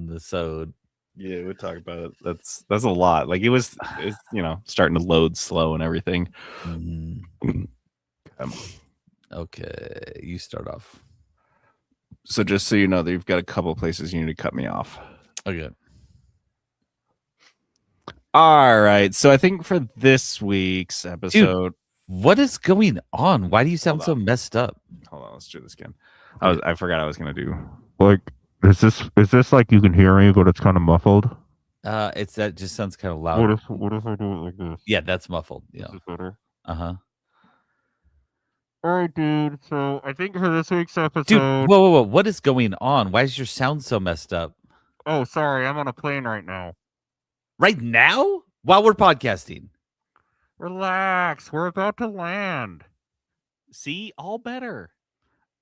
the sode. Yeah, we talk about it. That's a lot. Like it's starting to load slow and everything. Okay, you start off. So just so you know, that you've got a couple places you need to cut me off. Okay. All right. So I think for this week's episode, what is going on? Why do you sound so messed up? Hold on, let's do this again. I forgot I was gonna do. Like, is this like you can hear me, but it's kind of muffled? That just sounds kind of loud. What if I do it like this? Yeah, that's muffled. Yeah. Is this better? Uh-huh. All right, dude. So I think for this week's episode, dude, whoa! What is going on? Why is your sound so messed up? Oh, sorry, I'm on a plane right now. Right now? While we're podcasting? Relax, we're about to land. See, all better.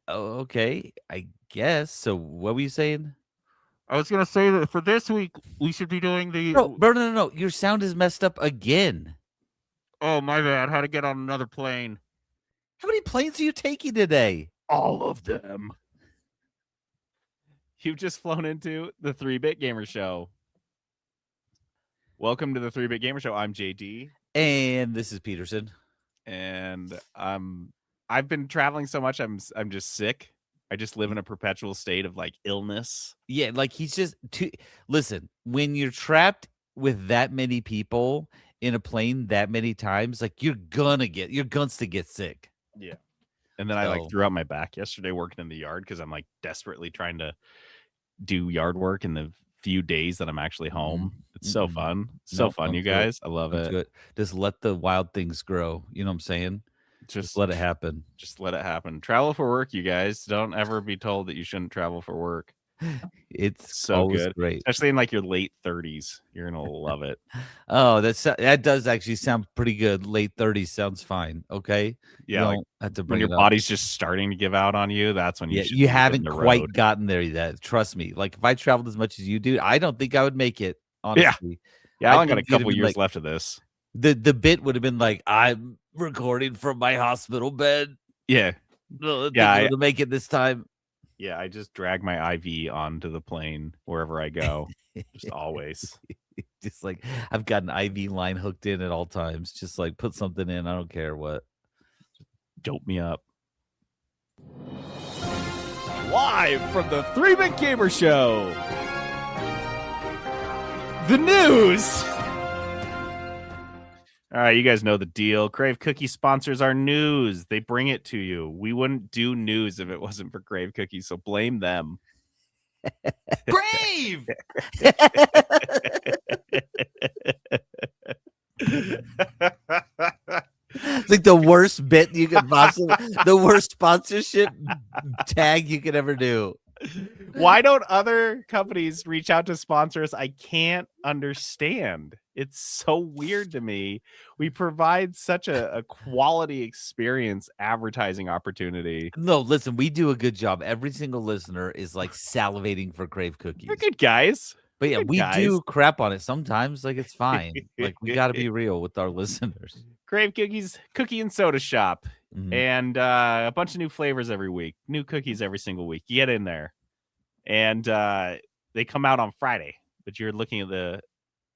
Oh, okay, I guess. So what were you saying? I was gonna say that for this week we should be doing the. No. Your sound is messed up again. Oh, my bad. How to get on another plane? How many planes are you taking today? All of them. You've just flown into the 3-Bit Gamer Show. Welcome to the 3-Bit Gamer Show. I'm JD. And this is Peterson. And I've been traveling so much, I'm just sick. I just live in a perpetual state of like illness. Yeah, like he's just listen, when you're trapped with that many people in a plane that many times, like you're gonna get sick. Yeah. And then I like threw out my back yesterday working in the yard because I'm like desperately trying to do yard work in the few days that I'm actually home. It's so fun. So fun, you guys. I love it. Just let the wild things grow. You know what I'm saying? Just let it happen. Just let it happen. Travel for work, you guys. Don't ever be told that you shouldn't travel for work. It's so good, great, especially in like your late 30s. You're gonna love it. Oh, that does actually sound pretty good. Late 30s sounds fine. Okay, yeah, like, have to when your body's just starting to give out on you. That's when you haven't quite gotten there yet. Trust me. Like if I traveled as much as you do, I don't think I would make it. Honestly, yeah. I only got a couple years left of this. The bit would have been like, I'm recording from my hospital bed. Yeah, to make it this time. Yeah, I just drag my IV onto the plane wherever I go. Just always. Just like I've got an IV line hooked in at all times. Just like put something in. I don't care what. Dope me up. Live from the 3-Bit Gamer Show. The news. All right, you guys know the deal. Crave Cookie sponsors our news. They bring it to you. We wouldn't do news if it wasn't for Crave Cookies, so blame them. Brave! It's like the worst bit you could possibly, the worst sponsorship tag you could ever do. Why don't other companies reach out to sponsor us? I can't understand. It's so weird to me. We provide such a quality experience advertising opportunity. No, listen, we do a good job. Every single listener is like salivating for Crave Cookies. We're good guys. But yeah, we do crap on it sometimes. Like it's fine. Like we got to be real with our listeners. Crave Cookies, cookie and soda shop. And a bunch of new flavors every week. New cookies every single week. You get in there. And they come out on Friday. But you're looking at the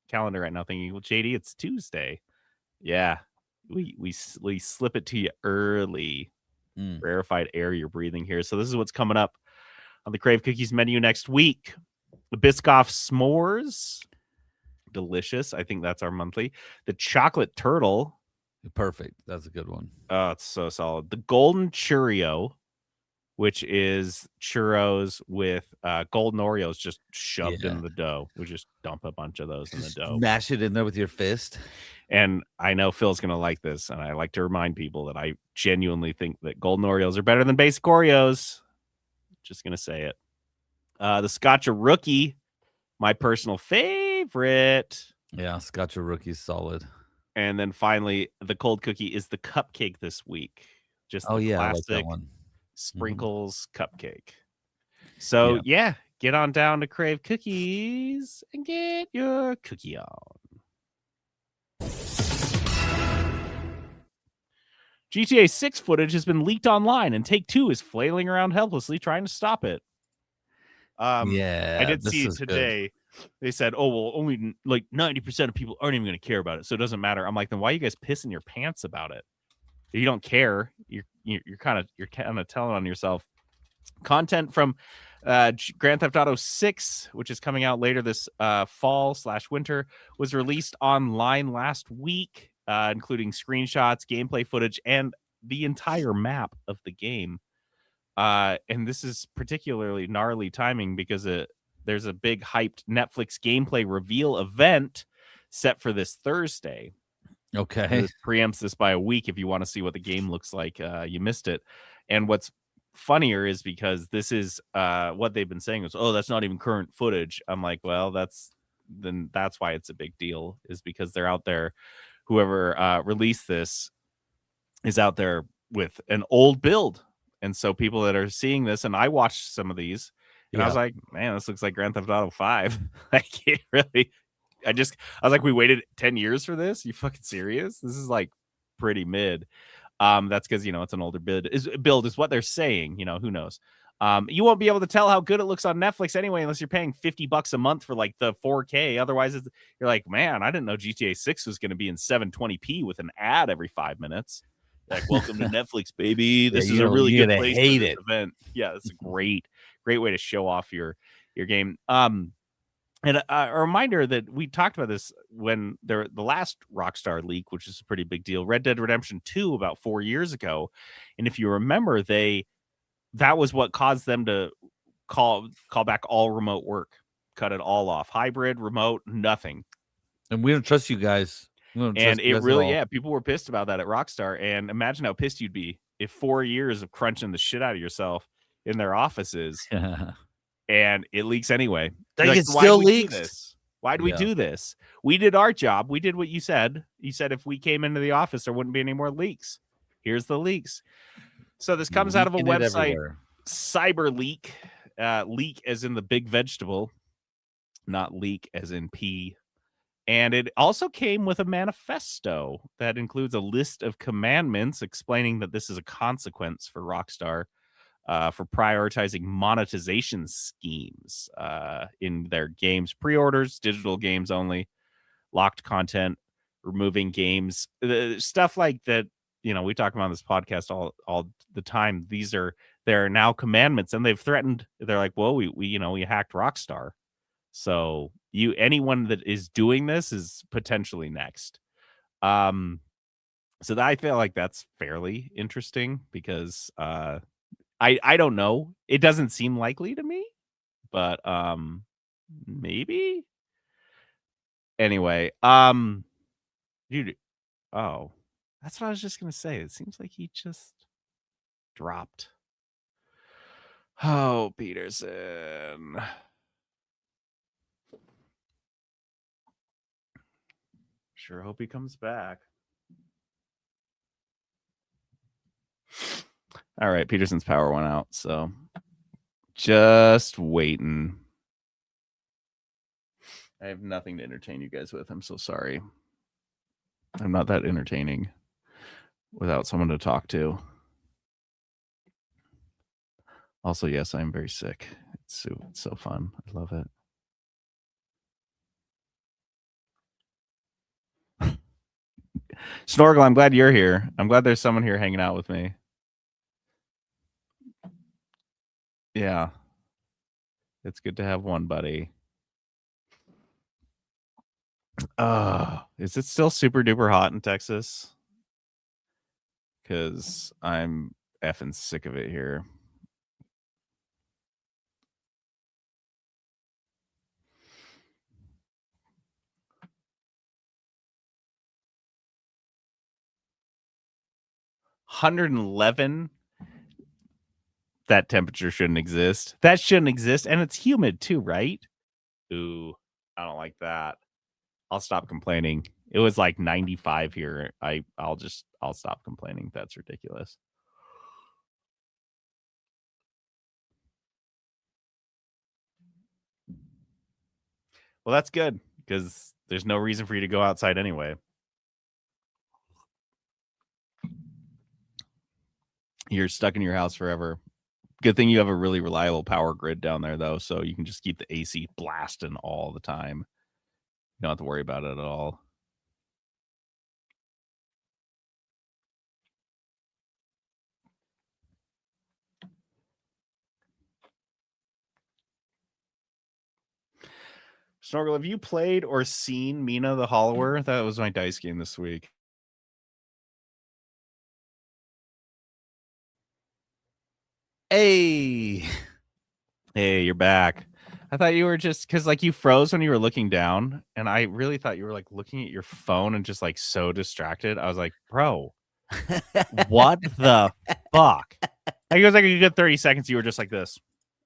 calendar right now thinking, well, JD, it's Tuesday. Yeah. We slip it to you early. Rarefied air you're breathing here. So this is what's coming up on the Crave Cookies menu next week. The Biscoff S'mores. Delicious. I think that's our monthly. The Chocolate Turtle. Perfect. That's a good one. Oh, it's so solid. The Golden Churro, which is churros with golden Oreos just shoved in the dough. We just dump a bunch of those in the dough. Mash it in there with your fist. And I know Phil's going to like this. And I like to remind people that I genuinely think that golden Oreos are better than basic Oreos. Just going to say it. The Scotcha Rookie, my personal favorite. Yeah, Scotcha Rookie's solid. And then finally, the cold cookie is the cupcake this week. Just the classic I like that one. Sprinkles cupcake. So yeah, get on down to Crave Cookies and get your cookie on. GTA 6 footage has been leaked online, and Take-Two is flailing around helplessly trying to stop it. I did this see is good. today. They said, "Oh well, only like 90% of people aren't even going to care about it, so it doesn't matter." I'm like, then why are you guys pissing your pants about it? If you don't care, you're kind of telling on yourself. Content from Grand Theft Auto 6, which is coming out later this fall/winter, was released online last week, including screenshots, gameplay footage, and the entire map of the game. And this is particularly gnarly timing because there's a big hyped Netflix gameplay reveal event set for this Thursday. Okay. This preempts this by a week. If you want to see what the game looks like, you missed it. And what's funnier is because this is what they've been saying is, oh, that's not even current footage. I'm like, well, that's why it's a big deal, is because they're out there. Whoever released this is out there with an old build. And so people that are seeing this, and I watched some of these, and I was like, man, this looks like Grand Theft Auto 5. Like, it really, I was like, we waited 10 years for this? You fucking serious? This is like pretty mid. That's because, it's an older build is what they're saying. Who knows? You won't be able to tell how good it looks on Netflix anyway, unless you're paying $50 a month for like the 4K. Otherwise, you're like, man, I didn't know GTA 6 was going to be in 720p with an ad every 5 minutes. Like, welcome to Netflix, baby. This is a really good place for this event. Yeah, it's a great way to show off your game. And a reminder that we talked about this when the last Rockstar leak, which is a pretty big deal, Red Dead Redemption 2 about 4 years ago. And if you remember, that was what caused them to call back all remote work, cut it all off. Hybrid, remote, nothing. And we don't trust you guys. And it really, people were pissed about that at Rockstar. And imagine how pissed you'd be if 4 years of crunching the shit out of yourself in their offices and it leaks anyway. It still leaks. Why do we do this? We did our job. We did what you said. You said if we came into the office, there wouldn't be any more leaks. Here's the leaks. So this comes out of a website, CyberLeak. Leak as in the big vegetable, not leak as in pee. And it also came with a manifesto that includes a list of commandments explaining that this is a consequence for Rockstar for prioritizing monetization schemes in their games, pre-orders, digital games only, locked content, removing games, stuff like that. We talk about on this podcast all the time. There are now commandments, and they've threatened. They're like, well, we hacked Rockstar. So anyone that is doing this is potentially next. So I feel like that's fairly interesting because I don't know. It doesn't seem likely to me, but maybe. Anyway, dude. Oh, that's what I was just gonna say. It seems like he just dropped. Oh, Peterson. Sure hope he comes back. All right, Peterson's power went out, so just waiting. I have nothing to entertain you guys with. I'm so sorry. I'm not that entertaining without someone to talk to. Also, yes, I'm very sick. It's so fun. I love it. Snorgle, I'm glad you're here. I'm glad there's someone here hanging out with me. Yeah. It's good to have one, buddy. Is it still super duper hot in Texas? Because I'm effing sick of it here. $111. That temperature shouldn't exist. That shouldn't exist. And it's humid too, right? Ooh, I don't like that. I'll stop complaining. It was like 95 here. I'll stop complaining. That's ridiculous. Well, that's good because there's no reason for you to go outside anyway. You're stuck in your house forever. Good thing you have a really reliable power grid down there, though, so you can just keep the AC blasting all the time. You don't have to worry about it at all. Snorkel, have you played or seen Mina the Hollower? That was my dice game this week. Hey, you're back. I thought you were just because like you froze when you were looking down, and I really thought you were like looking at your phone and just like so distracted. I was like, bro, what the fuck? Like, it was like a good 30 seconds. You were just like this.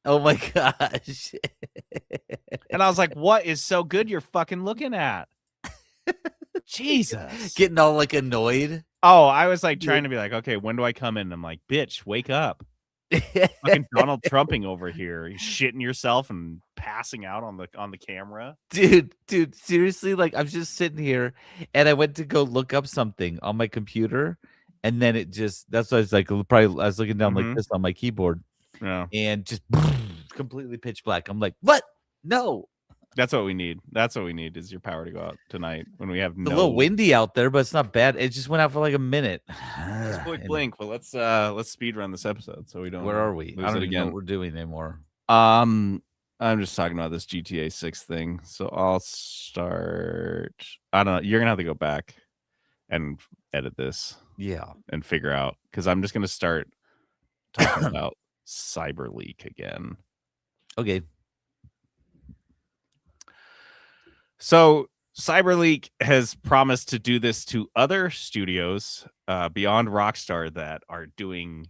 Oh my gosh. And I was like, what is so good you're fucking looking at? Jesus. Getting all like annoyed. Oh, I was like trying to be like, okay, when do I come in? I'm like, bitch, wake up. Fucking Donald Trumping over here. You're shitting yourself and passing out on the camera. Dude, seriously, like I'm just sitting here and I went to go look up something on my computer, and then it just that's why I was like probably I was looking down like this on my keyboard. Yeah. And just completely pitch black. I'm like, what? No. That's what we need. That's what we need is your power to go out tonight when we have It's a little windy out there, but it's not bad. It just went out for like a minute. Let's blink, but let's speed run this episode so we don't. Where are we? I don't even know what we're doing anymore. I'm just talking about this GTA 6 thing. So I'll start. I don't know. You're gonna have to go back and edit this. Yeah. And figure out because I'm just gonna start talking about CyberLeak again. Okay. So CyberLeak has promised to do this to other studios beyond Rockstar that are doing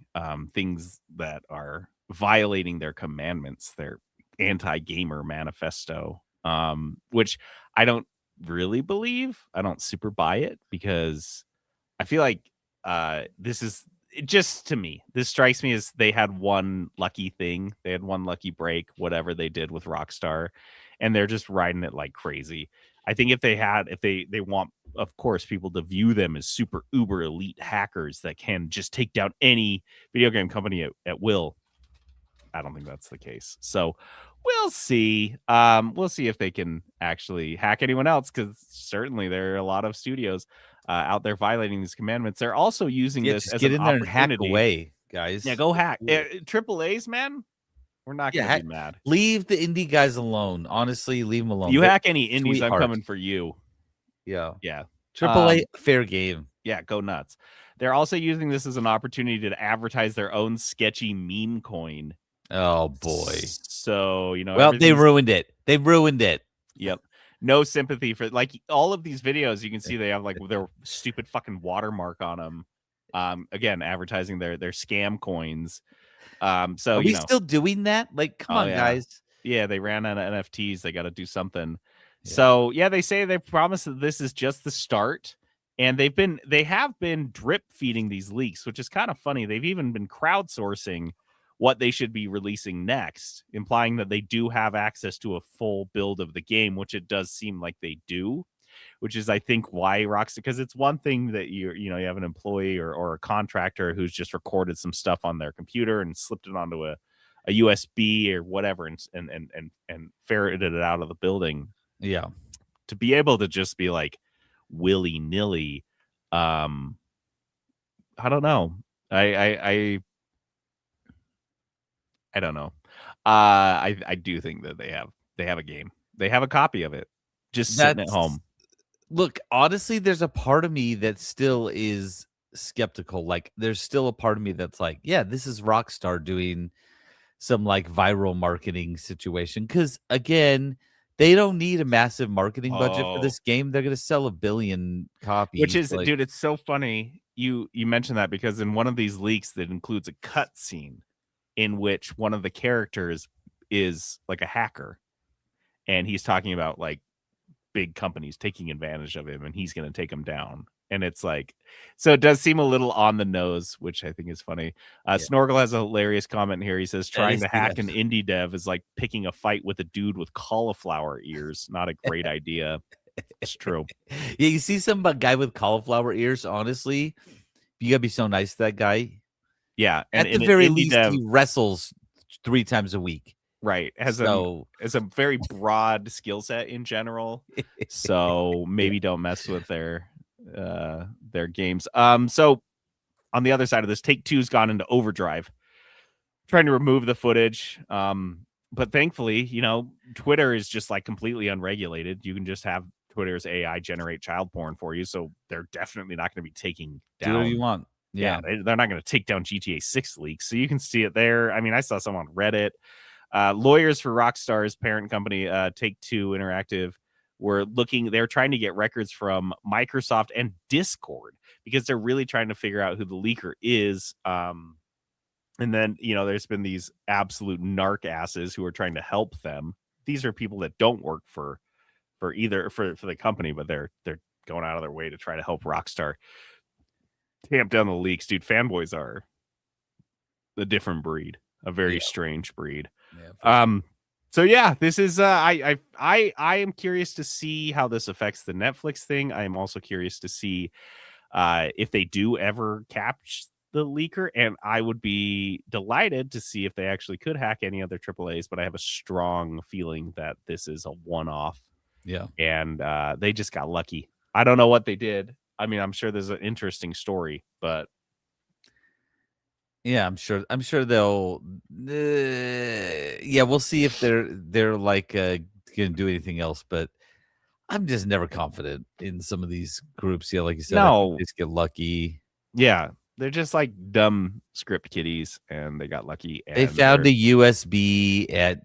things that are violating their commandments, their anti-gamer manifesto, which I don't really believe. I don't super buy it because I feel like this is just to me. This strikes me as they had one lucky thing. They had one lucky break, whatever they did with Rockstar, and they're just riding it like crazy. I think if they want, of course, people to view them as super uber elite hackers that can just take down any video game company at will. I don't think that's the case. So we'll see. We'll see if they can actually hack anyone else, because certainly there are a lot of studios out there violating these commandments. They're also using this as get an in there and hack opportunity. away, guys. Yeah, go hack. Triple A's, man. We're not gonna be mad. Leave the indie guys alone. Honestly, leave them alone. You hack any indies, I'm coming for you. Yeah. Yeah. AAA, fair game. Yeah, go nuts. They're also using this as an opportunity to advertise their own sketchy meme coin. Oh boy. So, well, they ruined it. They ruined it. Yep. No sympathy for like all of these videos. You can see they have like their stupid fucking watermark on them. Again, advertising their scam coins. So are we still doing that? Like, come on, guys. Yeah, they ran out of NFTs. They got to do something. Yeah. So yeah, they say they promise that this is just the start, and they have been drip feeding these leaks, which is kind of funny. They've even been crowdsourcing what they should be releasing next, implying that they do have access to a full build of the game, which it does seem like they do. Which is, I think, why Rockstar, because it's one thing that you have an employee or a contractor who's just recorded some stuff on their computer and slipped it onto a USB or whatever and ferreted it out of the building. Yeah. To be able to just be like willy-nilly, I don't know. I don't know. I do think that they have a game. They have a copy of it just sitting at home. Look, honestly, there's a part of me that still is skeptical. Like, there's still a part of me that's like, yeah, this is Rockstar doing some like viral marketing situation. Because again, they don't need a massive marketing budget for this game. They're going to sell 1 billion copies. Which is, dude, it's so funny you mentioned that, because in one of these leaks that includes a cut scene in which one of the characters is like a hacker, and he's talking about like big companies taking advantage of him, and he's going to take them down. And it's like, so it does seem a little on the nose, which I think is funny. Snorkel has a hilarious comment here. He says, trying to hack an indie dev is like picking a fight with a dude with cauliflower ears. Not a great idea. It's true. Yeah, you see some guy with cauliflower ears, honestly, you gotta be so nice to that guy. Yeah, At the and an very indie least, dev, he wrestles 3 times a week. right, has So a very broad skill set in general. So yeah. maybe don't mess with their games. So on the other side of this, Take-Two's gone into overdrive, trying to remove the footage. But thankfully, Twitter is just like completely unregulated. You can just have Twitter's AI generate child porn for you. So they're definitely not going to be taking Do whatever you down. want. Yeah, Yeah. they're not going to take down GTA 6 leaks. So you can see it there. I mean, I saw some on Reddit. Lawyers for Rockstar's parent company, Take-Two Interactive, they're trying to get records from Microsoft and Discord because they're really trying to figure out who the leaker is. And then, there's been these absolute narc asses who are trying to help them. These are people that don't work for the company, but they're going out of their way to try to help Rockstar tamp down the leaks. Dude, fanboys are a different breed, a very strange breed. Yeah, so yeah, this is I am curious to see how this affects the Netflix thing. I am also curious to see if they do ever catch the leaker, and I would be delighted to see if they actually could hack any other AAAs, but I have a strong feeling that this is a one-off. Yeah. And they just got lucky. I don't know what they did. I mean, I'm sure there's an interesting story, but yeah, I'm sure they'll yeah, we'll see if they're like gonna do anything else, but I'm just never confident in some of these groups. Yeah, like you said, I think no, they just get lucky. yeah, they're just like dumb script kiddies, and they got lucky. And They found a USB at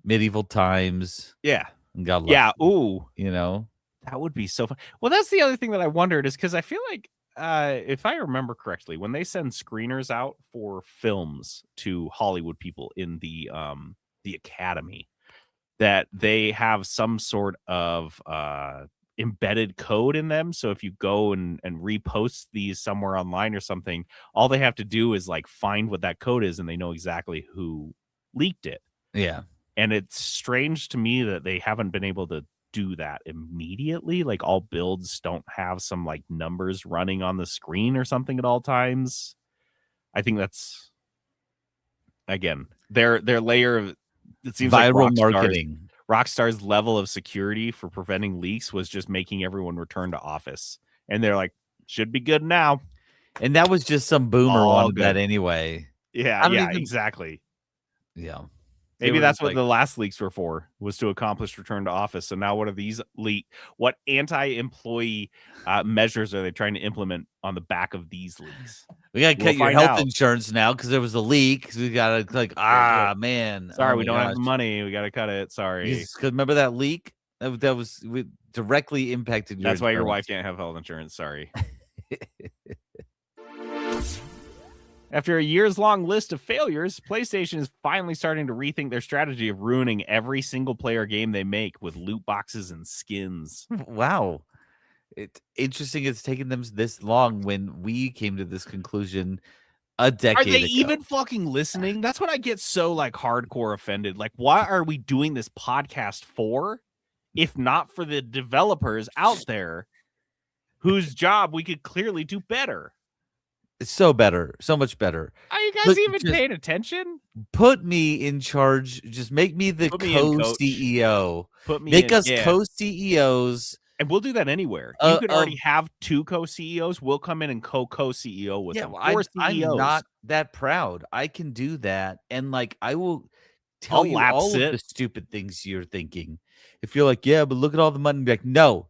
medieval times yeah, and got lucky. yeah. Ooh, that would be so fun. Well, that's the other thing that I wondered is because I feel like if I remember correctly, when they send screeners out for films to Hollywood people in the Academy, that they have some sort of embedded code in them. So if you go and repost these somewhere online or something, all they have to do is like find what that code is, and they know exactly who leaked it. Yeah. And it's strange to me that they haven't been able to do that immediately. Like all builds don't have some like numbers running on the screen or something at all times. I think that's again their layer of, it seems like Viral marketing. Rockstar's level of security for preventing leaks was just making everyone return to office. And they're like, should be good now. And that was just some boomer All wanted good. that anyway. Yeah, exactly. Yeah. Maybe that's what the last leaks were for, was to accomplish return to office. So now what are these what anti-employee measures are they trying to implement on the back of these leaks? We got to cut your health insurance now because there was a leak. We got to man. Sorry, we don't have the money. We got to cut it. Sorry. Because remember that leak? That was directly impacted your That's why your wife can't have health insurance. Sorry. After a years-long list of failures, PlayStation is finally starting to rethink their strategy of ruining every single-player game they make with loot boxes and skins. Wow. It's interesting it's taken them this long when we came to this conclusion a decade ago. Are they even fucking listening? That's what I get so, like, hardcore offended. Like, why are we doing this podcast for, if not for the developers out there whose job we could clearly do better? It's so much better. Are you guys even paying attention? Put me in charge. Just make me the co-CEO. Make us co-CEOs. And we'll do that anywhere. You could already have 2 co-CEOs. We'll come in and co-CEO with them. I'm not that proud. I can do that. And like, I will tell you all of the stupid things you're thinking. If you're like, yeah, but look at all the money. Be like, no.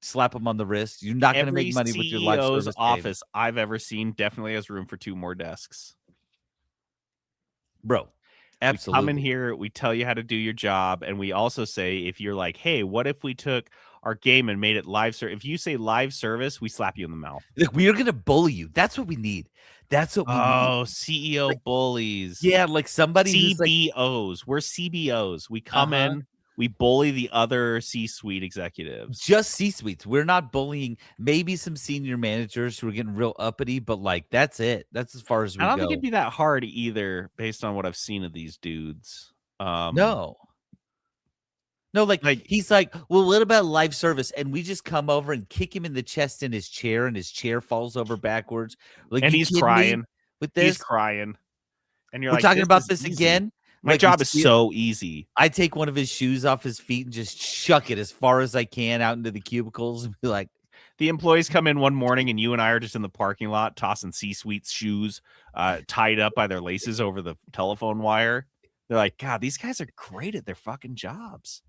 Slap them on the wrist. You're not going to make money with your life service office I've ever seen definitely has room for 2 more desks. Bro, absolutely. We come in here, we tell you how to do your job, and we also say, if you're like, hey, what if we took our game and made it live service? If you say live service, we slap you in the mouth. Look, we are going to bully you. That's what we need. That's what we need. Oh, CEO bullies. Yeah, like somebody CBOs. We're CBOs. We come in. We bully the other C-suite executives. Just C-suites. We're not bullying maybe some senior managers who are getting real uppity, but like that's it. That's as far as we go. I don't think it'd be that hard either, based on what I've seen of these dudes. No, No, like Like, he's like, well, what about live service? And we just come over and kick him in the chest in his chair, and his chair falls over backwards. Like, and you he's kidding me crying. with He's this? crying. And you're We're like, talking this about is this easy. again? My Like, we job is steal so easy. I take one of his shoes off his feet and just chuck it as far as I can out into the cubicles and be like, The employees come in one morning and you and I are just in the parking lot tossing C-suite shoes tied up by their laces over the telephone wire. They're like, God, these guys are great at their fucking jobs.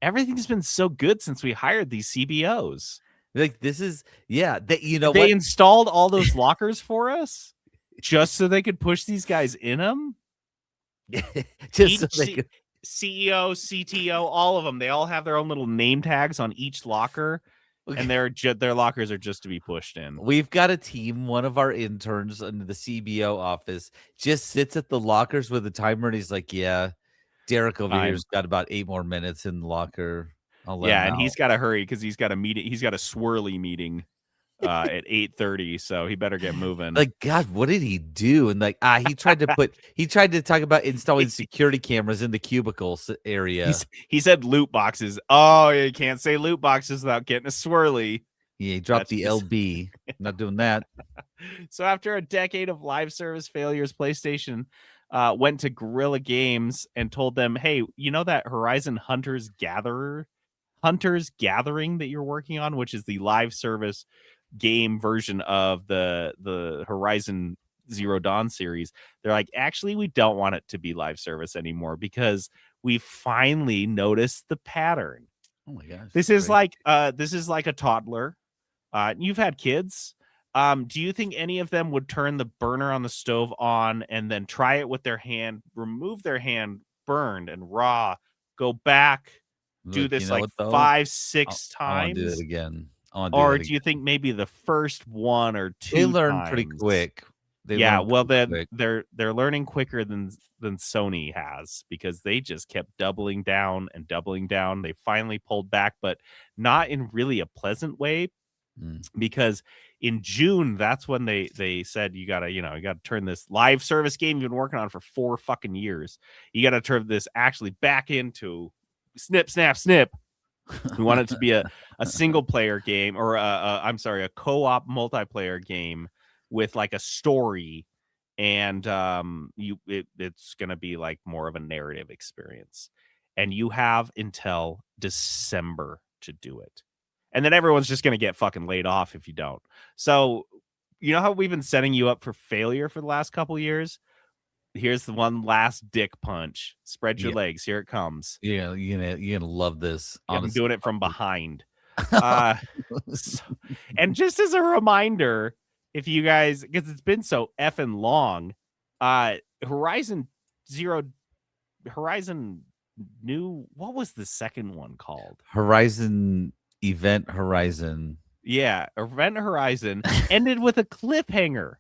Everything's been so good since we hired these CBOs. this is, yeah, that, you know They what? installed all those lockers for us just so they could push these guys in them. Just so Each they could, CEO, CTO, all of them, they all have their own little name tags on each locker, and their lockers are just to be pushed in. we've got a team. One of our interns in the CBO office just sits at the lockers with a timer, and he's like, "Yeah, Derek over Time. here's got about 8 more minutes in the locker. I'll let Yeah, him and out." he's got to hurry because he's got a meeting. He's got a swirly meeting at 8:30, so he better get moving. Like, God, what did he do? And like, he tried to talk about installing security cameras in the cubicles area. He said loot boxes. Oh, you can't say loot boxes without getting a swirly. Yeah, he dropped That's the just- LB. Not doing that. So after a decade of live service failures, PlayStation went to Guerrilla Games and told them, hey, you know that Horizon Hunters Gathering that you're working on, which is the live service game version of the Horizon Zero Dawn series. They're like, actually, we don't want it to be live service anymore because we finally noticed the pattern. Oh my gosh. This is like a toddler. You've had kids. Do you think any of them would turn the burner on the stove on and then try it with their hand, remove their hand burned and raw, go back, do this like 5-6 times? I want to do it again. Or do you think maybe the first one or two They learn pretty quick. They're learning quicker than Sony has because they just kept doubling down and doubling down. They finally pulled back, but not in really a pleasant way. Because in June, that's when they said you gotta turn this live service game you've been working on for 4 fucking years. You gotta turn this actually back into snip, snap, snip. We want it to be a single player game or a co-op multiplayer game with like a story, and it's gonna be like more of a narrative experience. And you have until December to do it. And then everyone's just going to get fucking laid off if you don't. So, you know how we've been setting you up for failure for the last couple years? Here's the one last dick punch. Spread your legs. Here it comes. Yeah, you're gonna love this. I'm doing it from behind. And just as a reminder, if you guys, because it's been so effing long, Horizon New, what was the second one called? Event Horizon. Yeah, Event Horizon ended with a cliffhanger.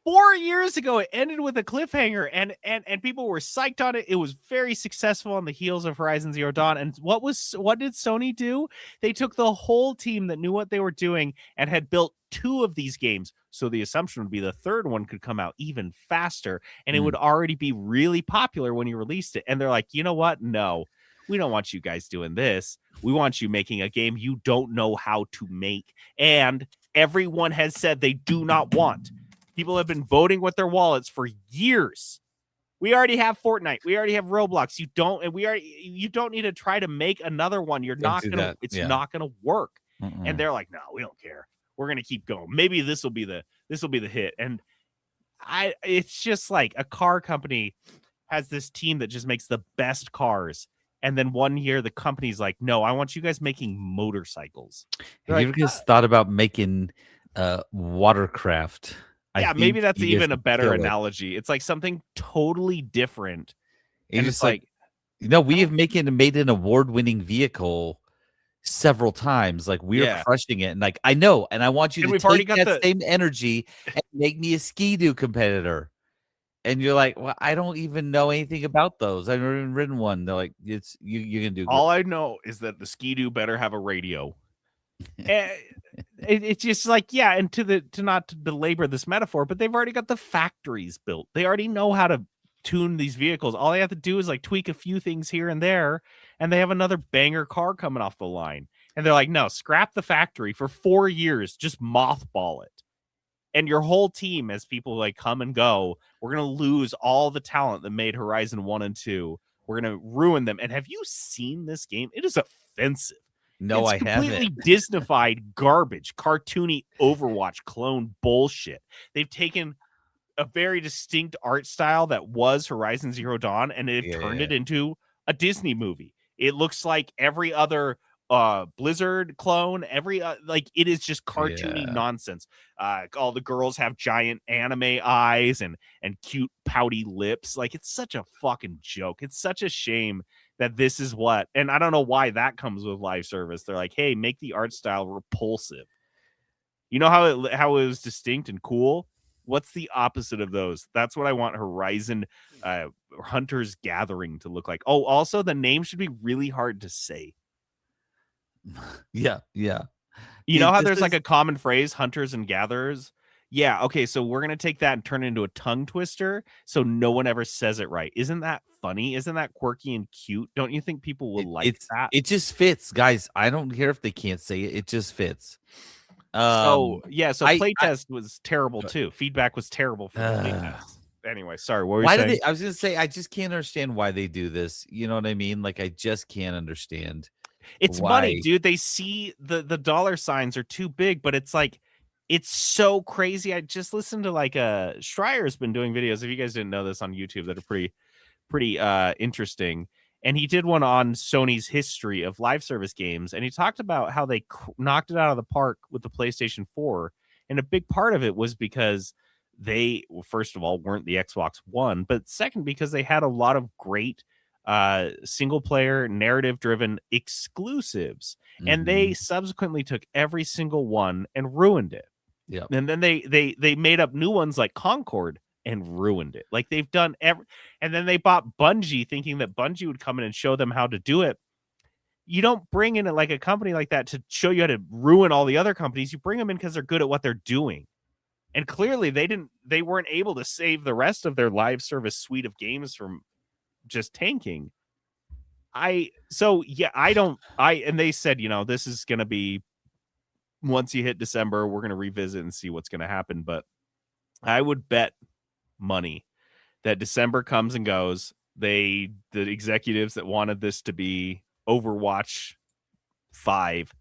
4 years ago, it ended with a cliffhanger, and people were psyched on it. It was very successful on the heels of Horizon Zero Dawn. And what did Sony do? They took the whole team that knew what they were doing and had built 2 of these games. So the assumption would be the third one could come out even faster, and it would already be really popular when you released it. And they're like, you know what? No, we don't want you guys doing this. We want you making a game you don't know how to make. And everyone has said they do not want. People have been voting with their wallets for years. We already have Fortnite. We already have Roblox. You don't need to try to make another one. Not gonna work. And they're like, no, we don't care. We're gonna keep going. Maybe this will be the hit. And it's just like a car company has this team that just makes the best cars. And then one year the company's like, no, I want you guys making motorcycles. Have you ever just thought about making watercraft? Yeah, maybe that's even a better analogy. It's like something totally different. And it's like, we have made an award-winning vehicle several times. Like, we're crushing it. And like, I know, and I want you to take that same energy and make me a Ski-Doo competitor. And you're like, well, I don't even know anything about those. I've never even ridden one. They're like, it's you can do. All I know is that the Ski-Doo better have a radio. It's just like, yeah, and to not to belabor this metaphor, but they've already got the factories built. They already know how to tune these vehicles. All they have to do is like tweak a few things here and there, and they have another banger car coming off the line. And they're like, no, scrap the factory for 4 years, just mothball it. And your whole team, as people like come and go, we're gonna lose all the talent that made Horizon 1 and 2. We're gonna ruin them. And have you seen this game? It is offensive. No, It's I completely haven't. Disneyfied garbage, cartoony Overwatch clone bullshit. They've taken a very distinct art style that was Horizon Zero Dawn, and they've turned it into a Disney movie. It looks like every other Blizzard clone, like it is just cartoony nonsense. All the girls have giant anime eyes and cute pouty lips. Like, it's such a fucking joke. It's such a shame that this is what, and I don't know why that comes with live service. They're like, hey, make the art style repulsive. You know how it was distinct and cool? What's the opposite of those? That's what I want Horizon Hunter's Gathering to look like. Oh, also the name should be really hard to say. Yeah. You know how there's like a common phrase, hunters and gatherers? Yeah, okay, so we're going to take that and turn it into a tongue twister so no one ever says it right. Isn't that funny? Isn't that quirky and cute? Don't you think people will like that? It just fits, guys. I don't care if they can't say it. It just fits. So playtest was terrible too. Feedback was terrible for the playtest. Anyway, sorry, what were you saying? I was going to say, I just can't understand why they do this. You know what I mean? Like, I just can't understand. It's money, dude. They see the dollar signs are too big, but it's like, it's so crazy. I just listened to like Schreier's been doing videos. If you guys didn't know this, on YouTube, that are pretty interesting. And he did one on Sony's history of live service games, and he talked about how they knocked it out of the park with the PlayStation 4. And a big part of it was because they, first of all, weren't the Xbox One, but second, because they had a lot of great single player narrative driven exclusives, and they subsequently took every single one and ruined it. Yeah. And then they made up new ones like Concord and ruined it. Like, they've done and then they bought Bungie thinking that Bungie would come in and show them how to do it. You don't bring in like a company like that to show you how to ruin all the other companies. You bring them in because they're good at what they're doing. And clearly they weren't able to save the rest of their live service suite of games from just tanking. And they said, this is going to be, once you hit December, we're going to revisit and see what's going to happen. But I would bet money that December comes and goes. The executives that wanted this to be Overwatch 5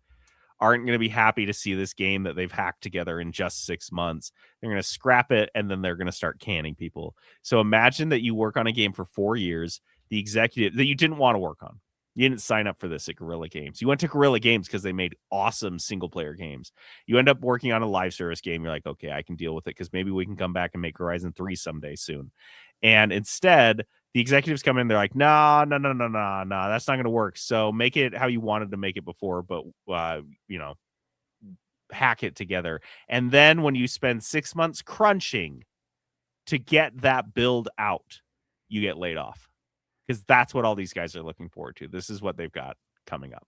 aren't going to be happy to see this game that they've hacked together in just 6 months. They're going to scrap it, and then they're going to start canning people. So imagine that you work on a game for 4 years, the executive that you didn't want to work on. You didn't sign up for this at Guerrilla Games. You went to Guerrilla Games because they made awesome single-player games. You end up working on a live service game. You're like, okay, I can deal with it because maybe we can come back and make Horizon 3 someday soon. And instead, the executives come in, they're like, no, that's not going to work. So make it how you wanted to make it before, but, hack it together. And then when you spend 6 months crunching to get that build out, you get laid off. Because that's what all these guys are looking forward to. This is what they've got coming up.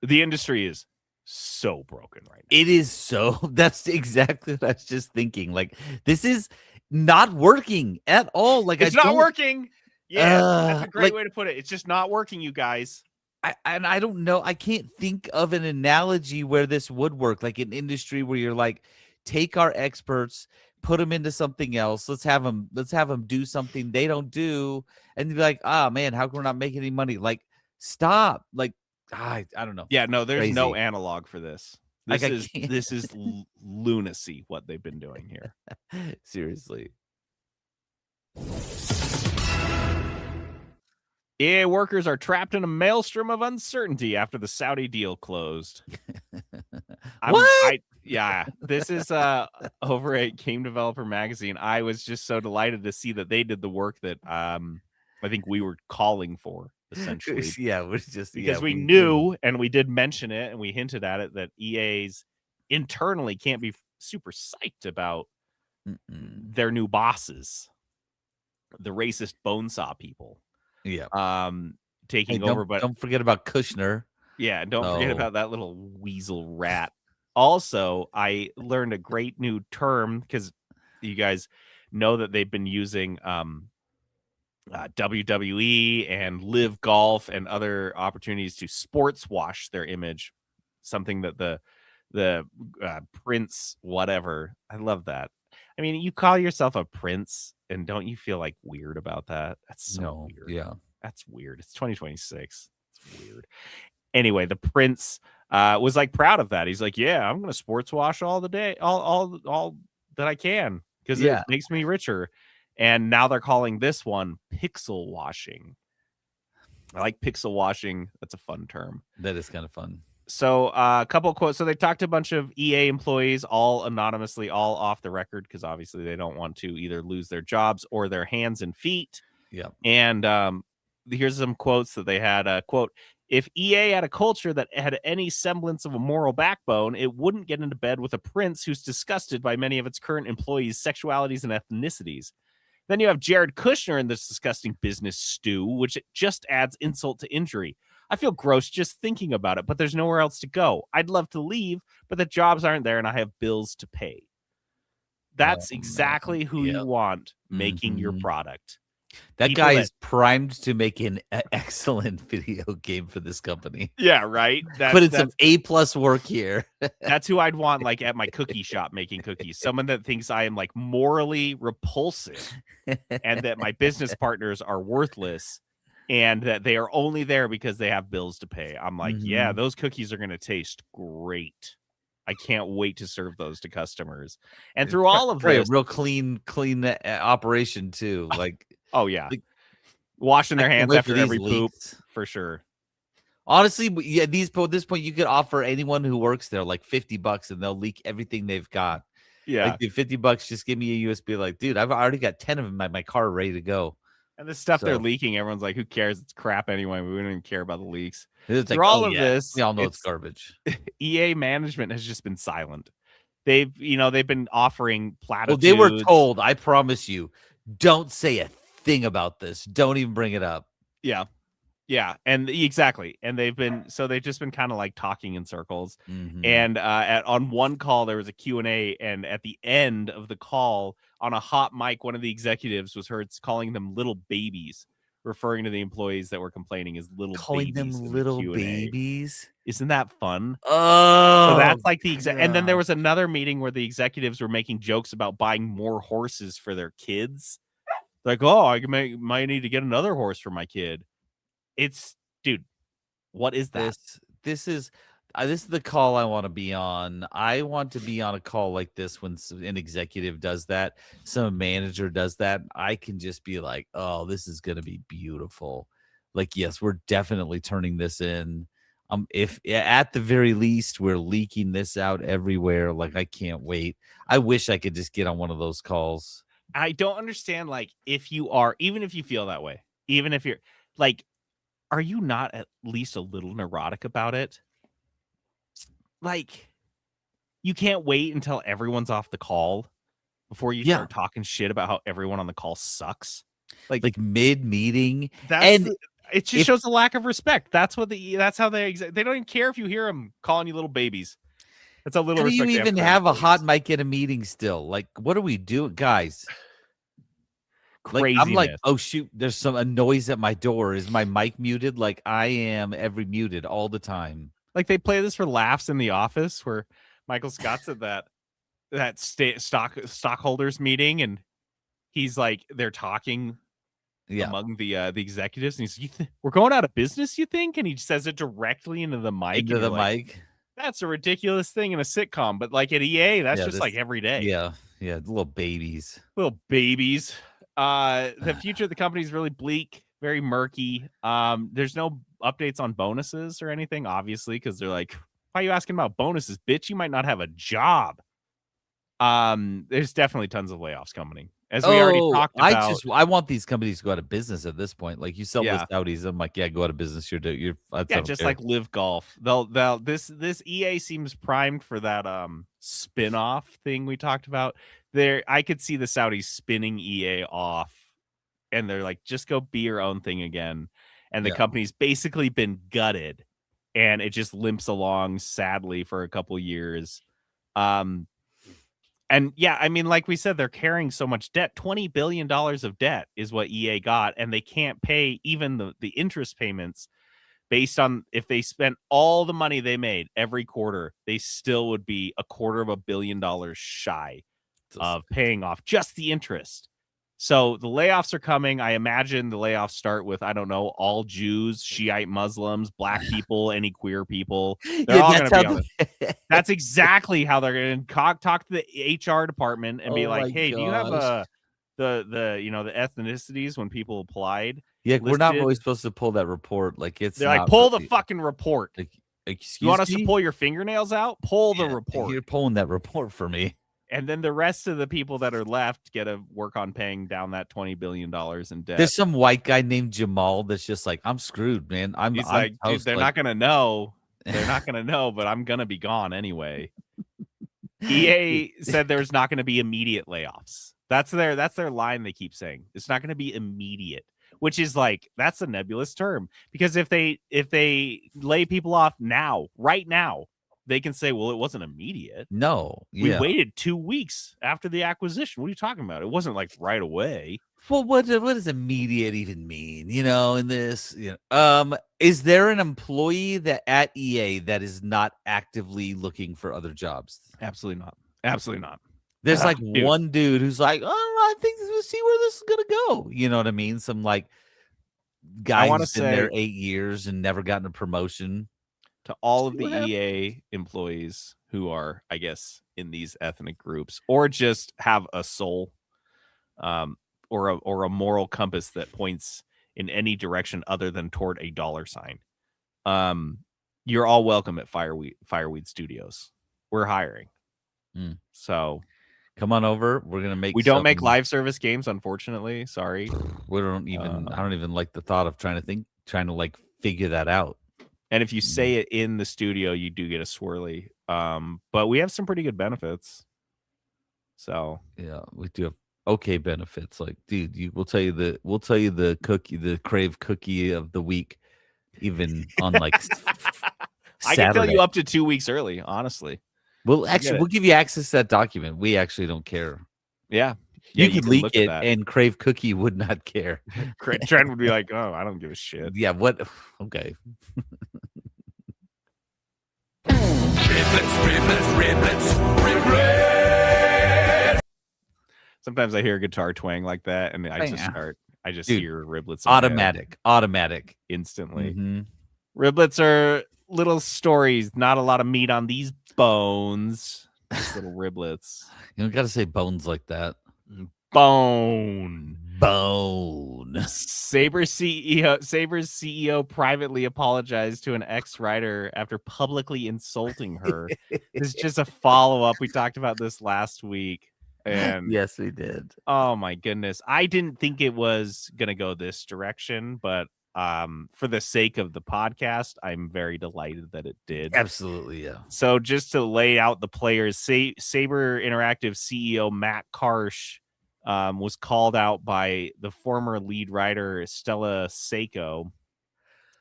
The industry is so broken right now. It is so. That's exactly what I was just thinking. Like, this is not working at all. Like, it's not working. Yeah, that's a great way to put it. It's just not working, you guys. I don't know. I can't think of an analogy where this would work. Like an industry where you're like, take our experts, put them into something else. Let's have them do something they don't do, and be like, "Ah, man, how come we're not making any money?" Like, stop. Like, I don't know. Yeah, no, there's no analog for this. This like, is lunacy what they've been doing here. Seriously. EA workers are trapped in a maelstrom of uncertainty after the Saudi deal closed. What? This is over at Game Developer Magazine. I was just so delighted to see that they did the work that I think we were calling for, essentially. Yeah, it was just because we knew, and we did mention it, and we hinted at it, that EA's internally can't be super psyched about their new bosses, the racist bonesaw people. Yeah. Taking over, but don't forget about Kushner. Yeah, and don't forget about that little weasel rat. Also, I learned a great new term, because you guys know that they've been using WWE and Live Golf and other opportunities to sports wash their image. Something that the prince whatever. I love that. I mean, you call yourself a prince, and don't you feel like weird about that? That's so No, weird. yeah. That's weird. It's 2026. It's weird. Anyway, the prince was like proud of that. He's like, yeah, I'm gonna sports wash all the day, all that I can because it Yeah, makes me richer. And now they're calling this one pixel washing. I like pixel washing. That's a fun term. that is kind of fun. So a couple of quotes. So they talked to a bunch of EA employees, all anonymously, all off the record, because obviously they don't want to either lose their jobs or their hands and feet. Yeah. And here's some quotes that they had. Quote, if EA had a culture that had any semblance of a moral backbone, it wouldn't get into bed with a prince who's disgusted by many of its current employees' sexualities and ethnicities. Then you have Jared Kushner in this disgusting business stew, which just adds insult to injury. I feel gross just thinking about it, but there's nowhere else to go. I'd love to leave, but the jobs aren't there and I have bills to pay. That's Oh, exactly man. who Yeah. you want making your Mhm. product. That People guy that- is primed to make an excellent video game for this company. Yeah, right. Put in some A+ work here. That's who I'd want, like, at my cookie shop making cookies. Someone that thinks I am, like, morally repulsive and that my business partners are worthless and that they are only there because they have bills to pay. I'm like, yeah, Mhm. those cookies are going to taste great. I can't wait to serve those to customers. And through all of Probably a this, real clean operation too. Like, oh yeah, like, washing I their can't hands wait after for these every poop leaks. for sure. Honestly, yeah, at this point, you could offer anyone who works there like $50 and they'll leak everything they've got. Yeah. Like, dude, $50, just give me a USB. Like, dude, I've already got 10 of them in my car ready to go. And the stuff they're So leaking, everyone's like, who cares? It's crap anyway. We don't even care about the leaks. it's like, Through all oh of yeah, this, we all know it's garbage. EA management has just been silent. They've been offering Well, platitudes. they were told, I promise you, don't say a thing about this. Don't even bring it up. Yeah. Yeah, and exactly. And they've just been kind of like talking in circles. Mhm. And on one call there was a Q&A, and at the end of the call on a hot mic, one of the executives was heard calling them little babies, referring to the employees that were complaining as little Calling them babies in the little Q&A. babies. Isn't that fun? Oh, So that's like the and then there God. was another meeting where the executives were making jokes about buying more horses for their kids. Like, oh, might need to get another horse for my kid. It's, dude, what is that? This is the call I want to be on. I want to be on a call like this when an executive does that, some manager does that. I can just be like, oh, this is gonna be beautiful. Like, yes, we're definitely turning this in. If at the very least we're leaking this out everywhere, like I can't wait. I wish I could just get on one of those calls. I don't understand, like, even if you feel that way, even if you're like, are you not at least a little neurotic about it? Like, you can't wait until everyone's off the call before you Yeah. start talking shit about how everyone on the call sucks. Like mid-meeting. That's And it just if shows a lack of respect. That's how they don't even care if you hear them calling you little babies. That's a little how do you respect they even for their have a hot employees. mic at a meeting still? Like, what are we doing, guys? Like, I'm like, Craziness. "Oh, shoot, there's a noise at my door. Is my mic muted?" Like, I am every muted all the time. Like, they play this for laughs in the office where Michael Scott's at that stockholders meeting, and he's like, they're talking Yeah. among the executives, and he's, we're going out of business, you think? And he says it directly into the mic. Into and the you're like, mic. that's a ridiculous thing in a sitcom, but like at EA, that's Yeah, just like every day. Yeah, little babies. Little babies. The future of the company is really bleak, very murky. There's no updates on bonuses or anything, obviously, because they're like, why are you asking about bonuses, bitch? You might not have a job. There's definitely tons of layoffs coming. As we already talked about. I want these companies to go out of business at this point. Like, you sell Yeah. the Saudis, I'm like, yeah, go out of business. You're Yeah, just like Live Golf. This EA seems primed for that spin-off thing we talked about. I could see the Saudis spinning EA off, and they're like, just go be your own thing again. And the Yeah. company's basically been gutted, and it just limps along sadly for a couple years. And yeah, I mean, like we said, they're carrying so much debt. $20 billion of debt is what EA got, and they can't pay even the interest payments based on if they spent all the money they made every quarter, they still would be $250 million shy of paying off just the interest. So the layoffs are coming. I imagine the layoffs start with, I don't know, all Jews, Shiite Muslims, black people, any queer people. They're all going to be on it. That's exactly how they're going to talk to the HR department and be like, hey, do you have the ethnicities when people applied? Yeah, we're not really supposed to pull that report. Like they're like, pull the fucking report. Like, excuse you want us me? to pull your fingernails out? Pull the report. You're pulling that report for me. And then the rest of the people that are left get to work on paying down that $20 billion in debt. There's some white guy named Jamal that's just like, I'm screwed, man. He's like, dude, they're not going to know. They're not going to know, but I'm going to be gone anyway. EA said there's not going to be immediate layoffs. That's their line they keep saying. It's not going to be immediate, which is like, that's a nebulous term. Because if they lay people off now, right now, they can say, well, it wasn't immediate. No. We waited 2 weeks after the acquisition. What are you talking about? It wasn't like right away. Well, what does immediate even mean? In this, is there an employee that at EA that is not actively looking for other jobs? Absolutely not. Absolutely not. There's like one dude who's like, oh, I think we'll see where this is gonna go. You know what I mean? Some like guy who's been there 8 years and never gotten a promotion. To all of the EA employees who are, I guess, in these ethnic groups, or just have a soul, or a moral compass that points in any direction other than toward a dollar sign, you're all welcome at Fireweed Studios. We're hiring, so come on over. We're gonna make. We don't make live service games, unfortunately. Sorry, we don't even. I don't even like the thought of trying to like figure that out. And if you say it in the studio, you do get a swirly. But we have some pretty good benefits. So yeah, we do have okay benefits. Like, dude, we'll tell you the cookie, the Crave cookie of the week, even on like I can tell you up to 2 weeks early, honestly. We'll give you access to that document. We actually don't care. Yeah. You could leak it, and Crave Cookie would not care. Trent would be like, "Oh, I don't give a shit." Yeah. What? Okay. Riblets. Sometimes I hear a guitar twang like that, and I just hear Riblets. Automatic, instantly. Mm-hmm. Riblets are little stories. Not a lot of meat on these bones. Just little riblets. You don't got to say bones like that. Bone. Saber's CEO privately apologized to an ex-writer after publicly insulting her. This is just a follow-up. We talked about this last week. And yes, we did. Oh my goodness. I didn't think it was going to go this direction, but for the sake of the podcast, I'm very delighted that it did. Absolutely, yeah. So just to lay out the players, Saber Interactive CEO Matt Karsh was called out by the former lead writer Stella Seiko,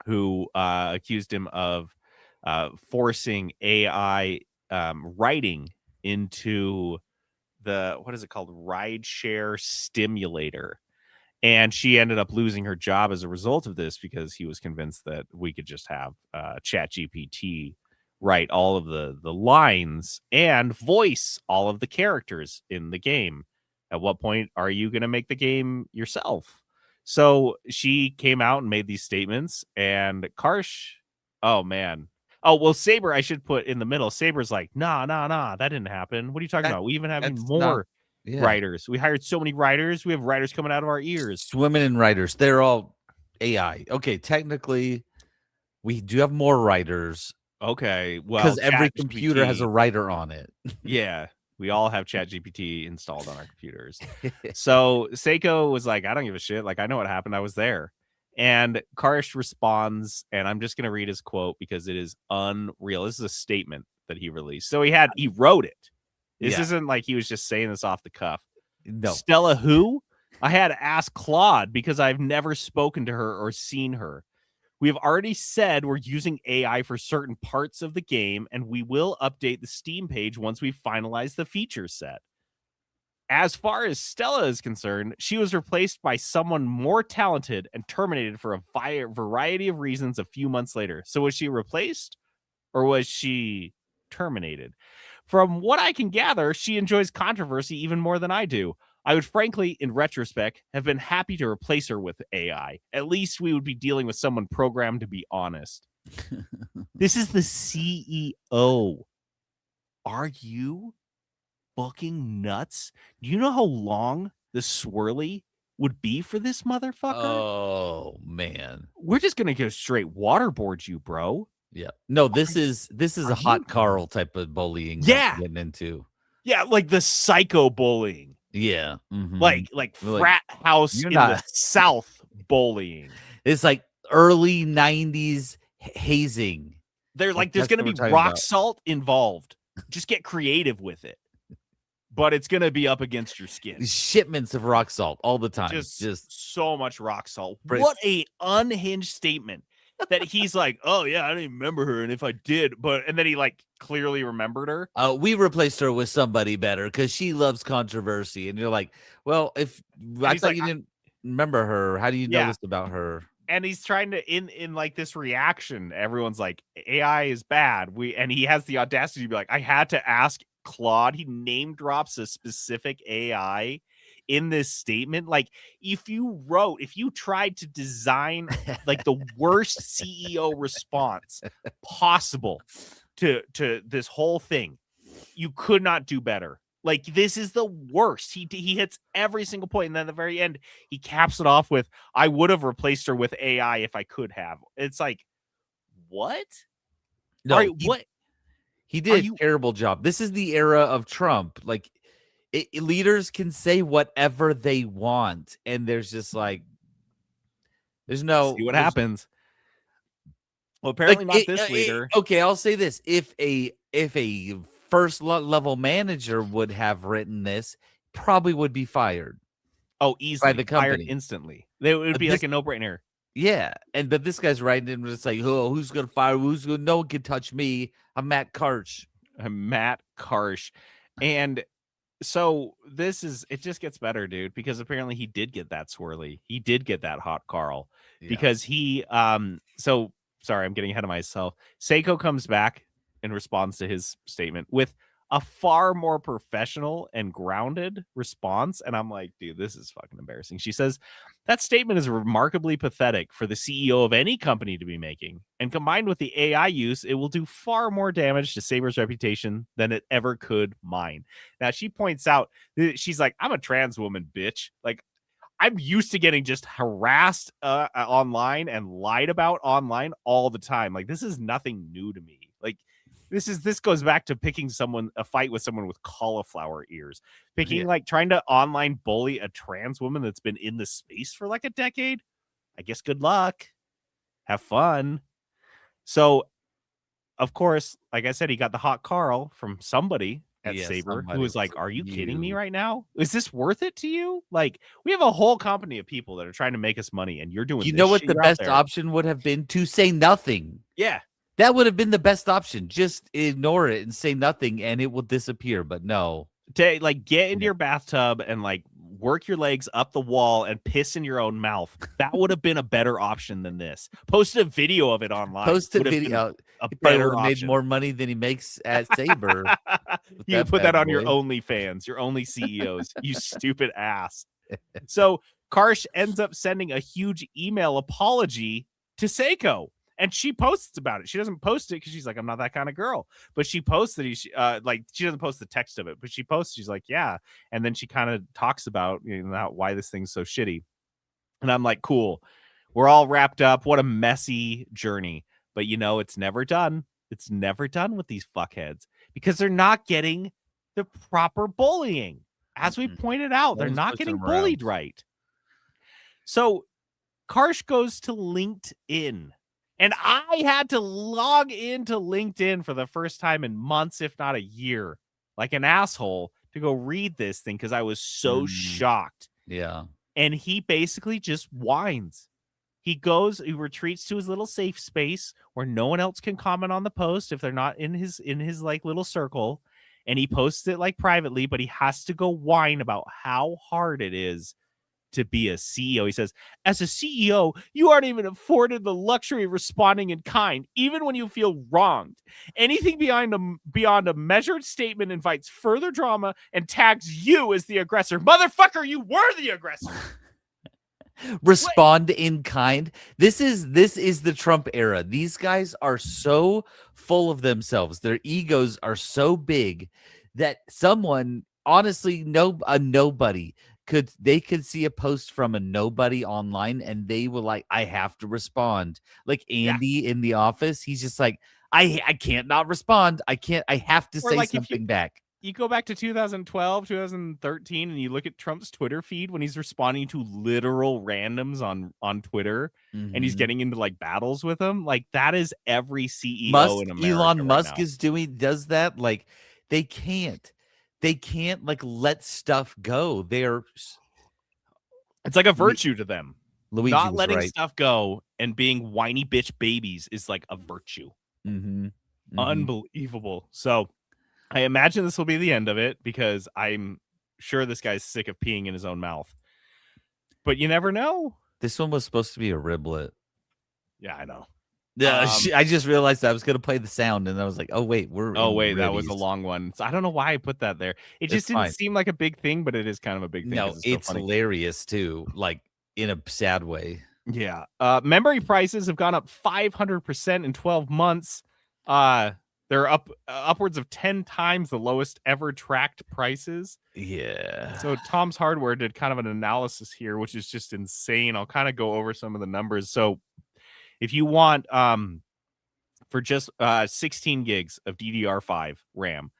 who accused him of forcing AI writing into the, what is it called, rideshare stimulator. And she ended up losing her job as a result of this because he was convinced that we could just have ChatGPT write all of the lines and voice all of the characters in the game. At what point are you going to make the game yourself? So she came out and made these statements, and Karsh, oh man. Oh, well, Saber, I should put in the middle. Saber's like, nah, that didn't happen. What are you talking about? We even have more writers. We hired so many writers. We have writers coming out of our ears. Swimming in writers. They're all AI. Okay, technically, we do have more writers. Okay, well, because every computer has a writer on it. Yeah, we all have ChatGPT installed on our computers. So Seiko was like, I don't give a shit. Like, I know what happened. I was there. And Karsh responds, and I'm just going to read his quote because it is unreal. This is a statement that he released. So he wrote it. This isn't like he was just saying this off the cuff. No. Stella who? I had to ask Claude because I've never spoken to her or seen her. We have already said we're using AI for certain parts of the game, and we will update the Steam page once we finalize the feature set. As far as Stella is concerned, she was replaced by someone more talented and terminated for a variety of reasons a few months later. So was she replaced or was she terminated? From what I can gather, she enjoys controversy even more than I do. I would frankly, in retrospect, have been happy to replace her with AI. At least we would be dealing with someone programmed to be honest. This is the CEO. Are you fucking nuts? Do you know how long the swirly would be for this motherfucker? Oh man. We're just gonna go straight waterboard you, bro. Yeah. No, this is a hot Carl type of bullying that Yeah. we're getting into. Yeah, like the psycho bullying. Yeah. Mhm. Like frat house you're in not- the South bullying. It's like early 90s hazing. They're like, there's That's gonna what be we're talking rock about. salt involved. Just get creative with it. But it's gonna be up against your skin. Shipments of rock salt all the time. Just so much rock salt. Praise- What a unhinged statement that he's like, oh yeah, I didn't remember her, and if I did, and then he like clearly remembered her. We replaced her with somebody better because she loves controversy. And you're like, well, if I he's thought like, you didn't remember her, how do you know Yeah. this about her? And he's trying to in like this reaction, everyone's like, AI is bad. And he has the audacity to be like, I had to ask Claude. He name drops a specific AI in this statement. Like, if you tried to design like the worst CEO response possible to this whole thing, you could not do better. Like, this is the worst. He hits every single point, and then at the very end, he caps it off with, I would have replaced her with AI if I could have. It's like, what? No, What? He did a terrible job. This is the era of Trump. Like, leaders can say whatever they want, and there's just like, there's no. See what happens. Well, apparently not this leader. Okay, I'll say this: if a first level manager would have written this, probably would be fired. Oh, easily by the fired company instantly. It would be like a no-brainer. Yeah, but this guy's writing it, and it's like, oh, who's gonna fire? No one can touch me. I'm Matt Karsh. And so it just gets better, dude, because apparently he did get that swirly. He did get that hot Carl because he so sorry, I'm getting ahead of myself. Seiko comes back and responds to his statement with a far more professional and grounded response. And I'm like, dude, this is fucking embarrassing. She says, that statement is remarkably pathetic for the CEO of any company to be making. And combined with the AI use, it will do far more damage to Saber's reputation than it ever could mine. Now, she points out, she's like, I'm a trans woman, bitch. Like, I'm used to getting just harassed online and lied about online all the time. Like, this is nothing new to me. Like, this goes back to picking a fight with someone with cauliflower ears, trying to online bully a trans woman that's been in the space for like a decade. I guess good luck. Have fun. So, of course, like I said, he got the hot Carl from somebody at Saber who was like, are you kidding me right now? Is this worth it to you? Like, we have a whole company of people that are trying to make us money, and you're doing You know what the best option would have been? To say nothing. Yeah. That would have been the best option. Just ignore it and say nothing, and it will disappear. But no. To like get into your bathtub and like work your legs up the wall and piss in your own mouth. That would have been a better option than this. Post a video of it online. Post a video. A he better made more money than he makes at Saber. You put that on your OnlyFans, your only CEOs, you stupid ass. So Karsh ends up sending a huge email apology to Seiko. And she posts about it. She doesn't post it because she's like, I'm not that kind of girl. But she posts that she doesn't post the text of it, but she posts, she's like, yeah. And then she kind of talks about why this thing's so shitty. And I'm like, cool. We're all wrapped up. What a messy journey. But it's never done. It's never done with these fuckheads because they're not getting the proper bullying. As we pointed out, they're not getting bullied right. So Karsh goes to LinkedIn. And I had to log into LinkedIn for the first time in months, if not a year, like an asshole, to go read this thing because I was so shocked. Yeah. And he basically just whines. He retreats to his little safe space where no one else can comment on the post if they're not in his like little circle. and he posts it like privately, but he has to go whine about how hard it is to be a CEO. He says, as a CEO, you aren't even afforded the luxury of responding in kind, even when you feel wronged. Anything beyond a measured statement invites further drama and tags you as the aggressor. Motherfucker, you were the aggressor. Respond in kind. This is the Trump era. These guys are so full of themselves. Their egos are so big that someone, honestly, a nobody could see a post from a nobody online and they were like, I have to respond. Like Andy in The Office, he's just like, I can't not respond. I have to say something back. You go back to 2012, 2013, and you look at Trump's Twitter feed when he's responding to literal randoms on Twitter, and he's getting into like battles with them. Like that is every CEO in America. Elon Musk does that. Like they can't like let stuff go. It's like a virtue to them. Luigi not letting right. stuff go and being whiny bitch babies is like a virtue. Unbelievable. So I imagine this will be the end of it because I'm sure this guy's sick of peeing in his own mouth. But you never know. This one was supposed to be a riblet. Yeah, I know. Yeah, I just realized I was going to play the sound, and I was like, "Oh wait, that was a long one." So I don't know why I put that there. It just didn't seem like a big thing, but it is kind of a big thing. No, it's hilarious too, like in a sad way. Yeah. Memory prices have gone up 500% in 12 months. They're up upwards of 10 times the lowest ever tracked prices. Yeah. So Tom's Hardware did kind of an analysis here, which is just insane. I'll kind of go over some of the numbers. So if you want for just 16 gigs of DDR5 RAM,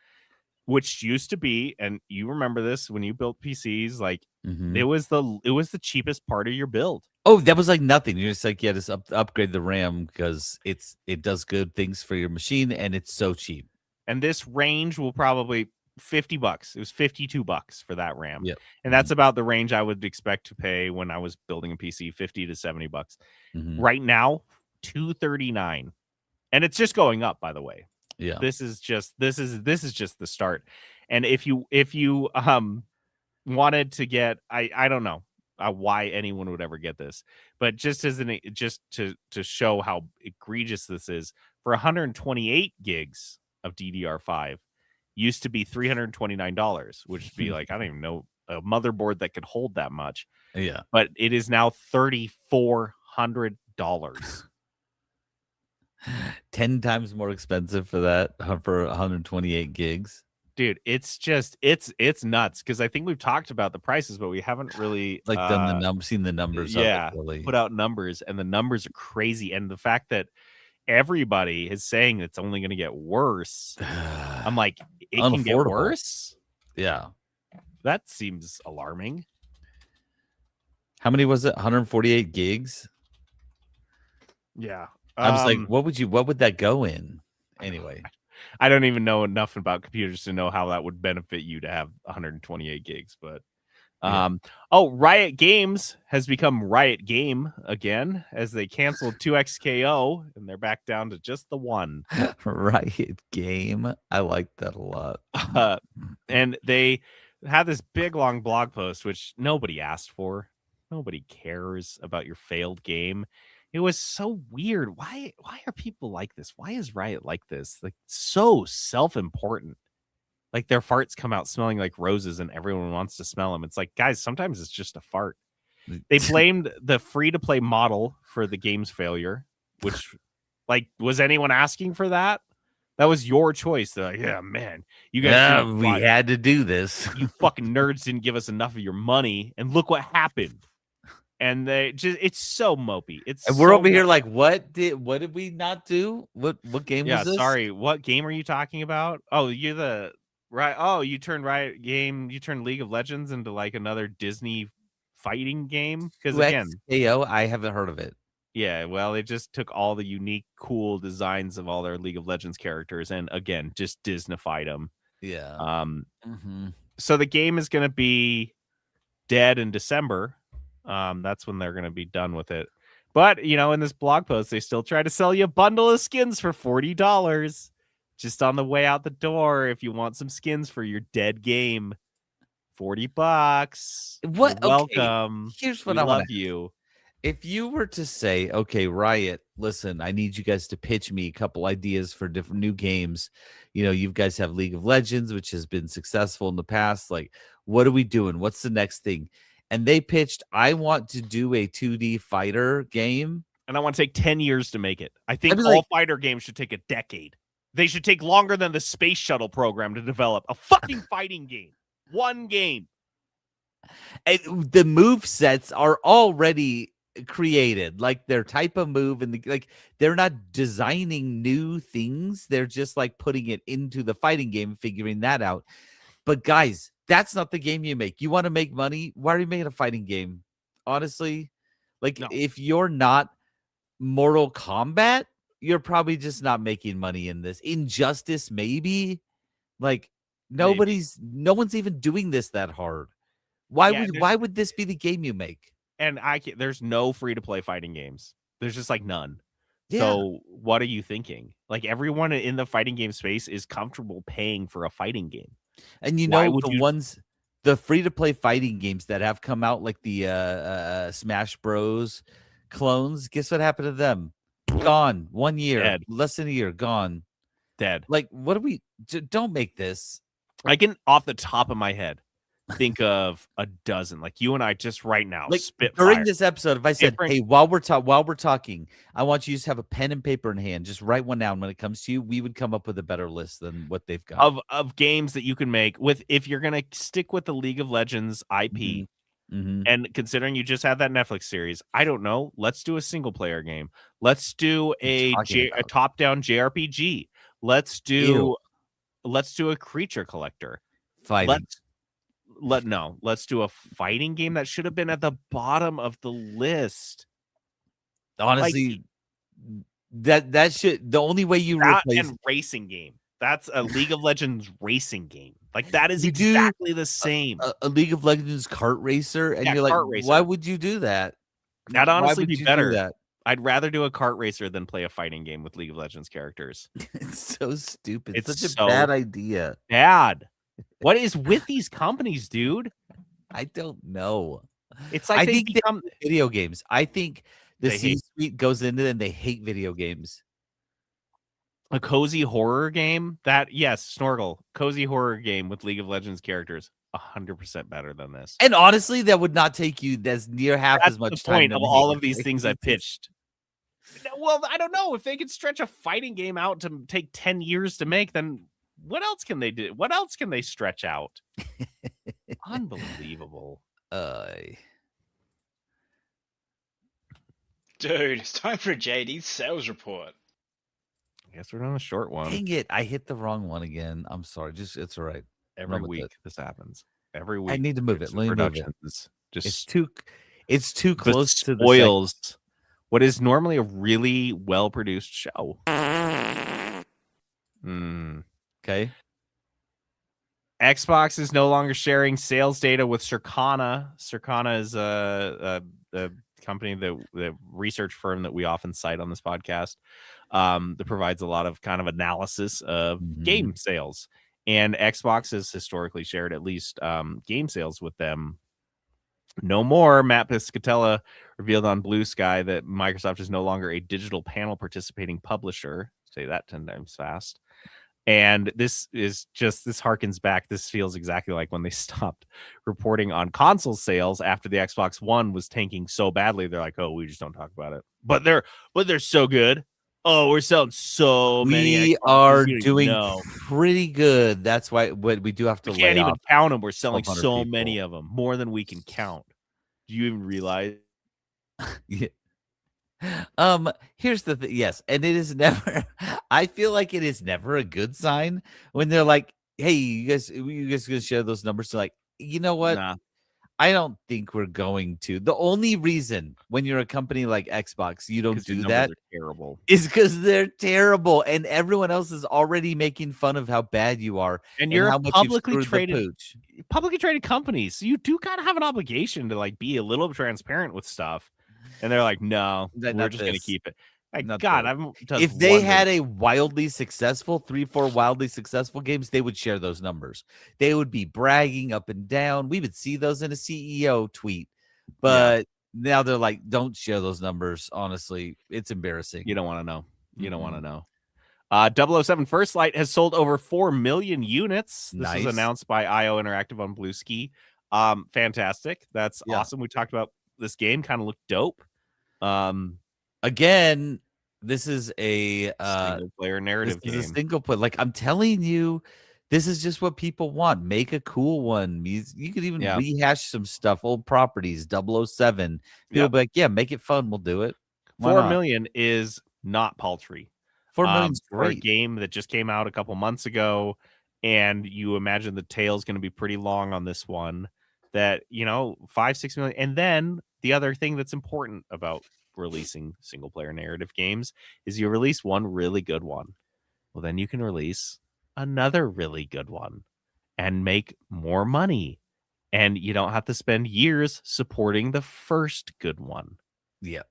which used to be, and you remember this when you built PCs, like it was the cheapest part of your build. Oh, that was like nothing. You're just like, yeah, just upgrade the RAM because it does good things for your machine and it's so cheap. And this range will probably $50. It was $52 for that RAM. Yep. And that's about the range I would expect to pay when I was building a PC, $50 to $70. Right now, $239. And it's just going up, by the way. Yeah. This is just the start. And if you wanted to get, I don't know why anyone would ever get this, but just to show how egregious this is, for 128 gigs of DDR5 used to be $329, which would be like, I don't even know a motherboard that could hold that much. Yeah. But it is now $3,400. 10 times more expensive for that, for 128 gigs. Dude, it's nuts because I think we've talked about the prices, but we haven't really seen the numbers. Yeah, really. Put out numbers, and the numbers are crazy. And the fact that everybody is saying it's only going to get worse, I'm like, it can get worse. Yeah, that seems alarming. How many was it? 148 gigs. Yeah, I was like, what would that go in anyway? I don't even know enough about computers to know how that would benefit you to have 128 gigs, but Riot Games has become Riot Game again as they canceled 2XKO and they're back down to just the one. Riot Game. I like that a lot. And they had this big long blog post, which nobody asked for. Nobody cares about your failed game. It was so weird. Why are people like this? Why is Riot like this? Like so self-important. Like their farts come out smelling like roses and everyone wants to smell them. It's like, guys, sometimes it's just a fart. They blamed the free-to-play model for the game's failure, which, like, was anyone asking for that? That was your choice. They're like, yeah, man, you guys, we had to do this. You fucking nerds didn't give us enough of your money, and look what happened. And it's so mopey. And we're over here like, what did we not do? What game was this? Sorry, what game are you talking about? Oh, you're the right. Oh, you turned Riot Game. You turned League of Legends into like another Disney fighting game. Because again, KO, I haven't heard of it. Yeah, well, they just took all the unique, cool designs of all their League of Legends characters, and again, just Disneyfied them. Yeah. So the game is going to be dead in December. That's when they're going to be done with it. But, in this blog post, they still try to sell you a bundle of skins for $40. just on the way out the door, if you want some skins for your dead game, $40. What? You're Okay, welcome. here's what We I want love to. you. If you were to say, okay, Riot, listen, I need you guys to pitch me a couple ideas for different new games. You guys have League of Legends, which has been successful in the past. Like, what are we doing? What's the next thing? And they pitched, I want to do a 2D fighter game. And I want to take 10 years to make it. I think all like, fighter games should take a decade. They should take longer than the space shuttle program to develop a fucking fighting game. One game. And the move sets are already created, like their type of move, and they're not designing new things. They're just like putting it into the fighting game, figuring that out. But guys, that's not the game you make. You want to make money? Why are you making a fighting game? Honestly, like No. if you're not Mortal Kombat, you're probably just not making money in this. Injustice, maybe. Like no one's even doing this that hard. Why would this be the game you make? And there's no free to play fighting games. There's just like none. Yeah. So what are you thinking? Like everyone in the fighting game space is comfortable paying for a fighting game. And the free to play fighting games that have come out, like the Smash Bros clones, guess what happened to them? Gone. 1 year. Dead. Less than a year. Gone. Dead. Like, what do we don't make this. I can, off the top of my head, think of a dozen. Like you and I just right now, like Spitfire. During this episode, if I said, hey, while we're talking, I want you to just have a pen and paper in hand, just write one down when it comes to you, we would come up with a better list than what they've got of games that you can make with, if you're gonna stick with the League of Legends IP. Mm-hmm. And considering you just had that Netflix series, I don't know, let's do a single player game. Let's do a top-down JRPG. Let's do a creature collector. Fighting. Let's do a fighting game. That should have been at the bottom of the list. Honestly, that should, the only way you replace and racing game. That's a League of Legends racing game. Like that is exactly the same. A League of Legends kart racer, and you're like, why would you do that? That'd honestly be better. I'd rather do a kart racer than play a fighting game with League of Legends characters. It's so stupid. It's such a bad idea. Bad. What is with these companies, dude? I don't know. It's like they become video games. I think the C-suite goes into it and they hate video games. A cozy horror game? Snorkel. Cozy horror game with League of Legends characters. 100% better than this. And honestly, that would not take you as near half as much time. Point of all of these things I pitched. Well, I don't know. If they could stretch a fighting game out to take 10 years to make, then what else can they do? What else can they stretch out? Unbelievable. Dude, it's time for a JD's sales report. I guess we're doing a short one. Dang it. I hit the wrong one again. I'm sorry. It's all right. Every week this happens. Every week. I need to move it. Let me move it. Just it's too close to the spoils what is normally a really well-produced show. Okay. Xbox is no longer sharing sales data with Circana. Circana is a company, the research firm that we often cite on this podcast, that provides a lot of kind of analysis of game sales. And Xbox has historically shared at least game sales with them. No more. Matt Piscatella revealed on Blue Sky that Microsoft is no longer a digital panel participating publisher. Say that 10 times fast. And this harkens back. This feels exactly like when they stopped reporting on console sales after the Xbox One was tanking so badly. They're like, oh, we just don't talk about it. But they're so good. Oh, we're selling so many. We are doing pretty good. That's why we do have to. We can't even count them. We're selling so many of them, more than we can count. Do you even realize? Yeah. Here's the thing. Yes, and it is never. I feel like it is never a good sign when they're like, "Hey, you guys gonna share those numbers?" So like, you know what? Nah. I don't think we're going to. The only reason when you're a company like Xbox, you don't do that is because they're terrible, and everyone else is already making fun of how bad you are, and you're a publicly traded company, so you do kind of have an obligation to like be a little transparent with stuff. And they're like, no, we're just going to keep it. Like, Not God, dope. I'm just If they had wondering. a wildly successful 3-4 wildly successful games, they would share those numbers. They would be bragging up and down. We would see those in a CEO tweet, but now they're like, don't share those numbers. Honestly, it's embarrassing. You don't want to know. You don't want to know. 007 First Light has sold over 4 million units. This was Nice. announced by IO Interactive on Blue Ski. Fantastic. That's awesome. We talked about this game, kind of looked dope. Again, this is a single player narrative game. This is a single player. Like, I'm telling you, this is just what people want. Make a cool one. You could even rehash some stuff, old properties, 007. People be like, yeah, make it fun. We'll do it. 4 million is not paltry. 4 million's for a great. game that just came out a couple months ago, and you imagine the tail's going to be pretty long on this one. That, 5-6 million. And then the other thing that's important about releasing single player narrative games is you release one really good one. Well, then you can release another really good one and make more money. And you don't have to spend years supporting the first good one. Yeah.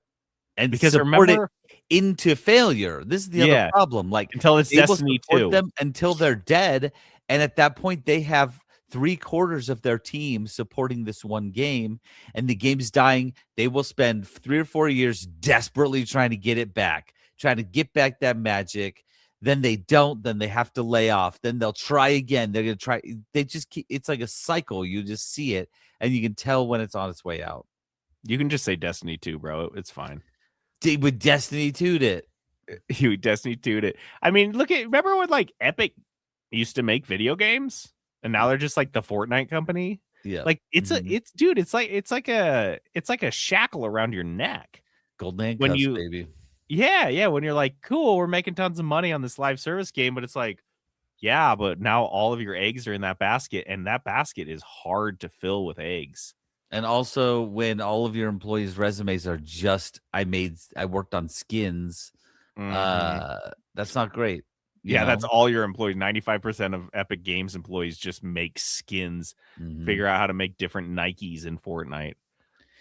And because support remember, it into failure. This is the other problem. Like, until it's Destiny 2. Them until they're dead. And at that point, they have 3/4 of their team supporting this one game, and the game's dying. They will spend 3 or 4 years desperately trying to get it back, trying to get back that magic. Then they don't. Then they have to lay off. Then they'll try again. They're going to try. They just keep, it's like a cycle. You just see it, and you can tell when it's on its way out. You can just say Destiny 2, bro. It's fine. With Destiny 2'd it. You Destiny 2'd it. I mean, remember when like Epic used to make video games? And now they're just like the Fortnite company. Yeah. Like it's like a shackle around your neck. Golden handcuffs, baby. Yeah. When you're like, cool, we're making tons of money on this live service game, but it's like, yeah, but now all of your eggs are in that basket, and that basket is hard to fill with eggs. And also when all of your employees' resumes are just, I worked on skins. That's not great. That's all your employees. 95% of Epic Games employees just make skins, figure out how to make different Nikes in Fortnite.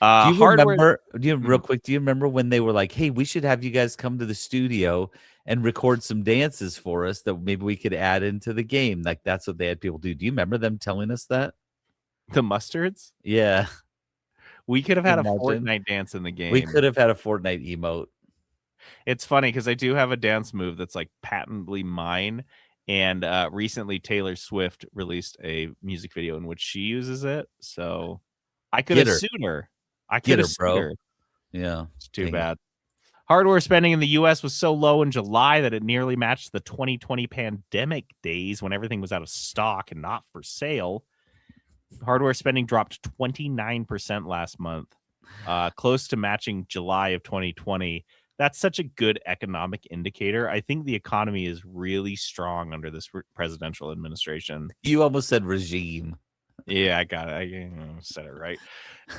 Do you remember, real quick, do you remember when they were like, hey, we should have you guys come to the studio and record some dances for us that maybe we could add into the game? Like, that's what they had people do. Do you remember them telling us that? The Mustards? Yeah. We could have had a Fortnite dance in the game. We could have had a Fortnite emote. It's funny because I do have a dance move that's like patently mine. And recently Taylor Swift released a music video in which she uses it. So I could have sued her. I could have sued her. Yeah. It's too bad. Hardware spending in the U.S. was so low in July that it nearly matched the 2020 pandemic days when everything was out of stock and not for sale. Hardware spending dropped 29% last month, close to matching July of 2020. That's such a good economic indicator. I think the economy is really strong under this presidential administration. You almost said regime. Yeah, I got it. I said it right.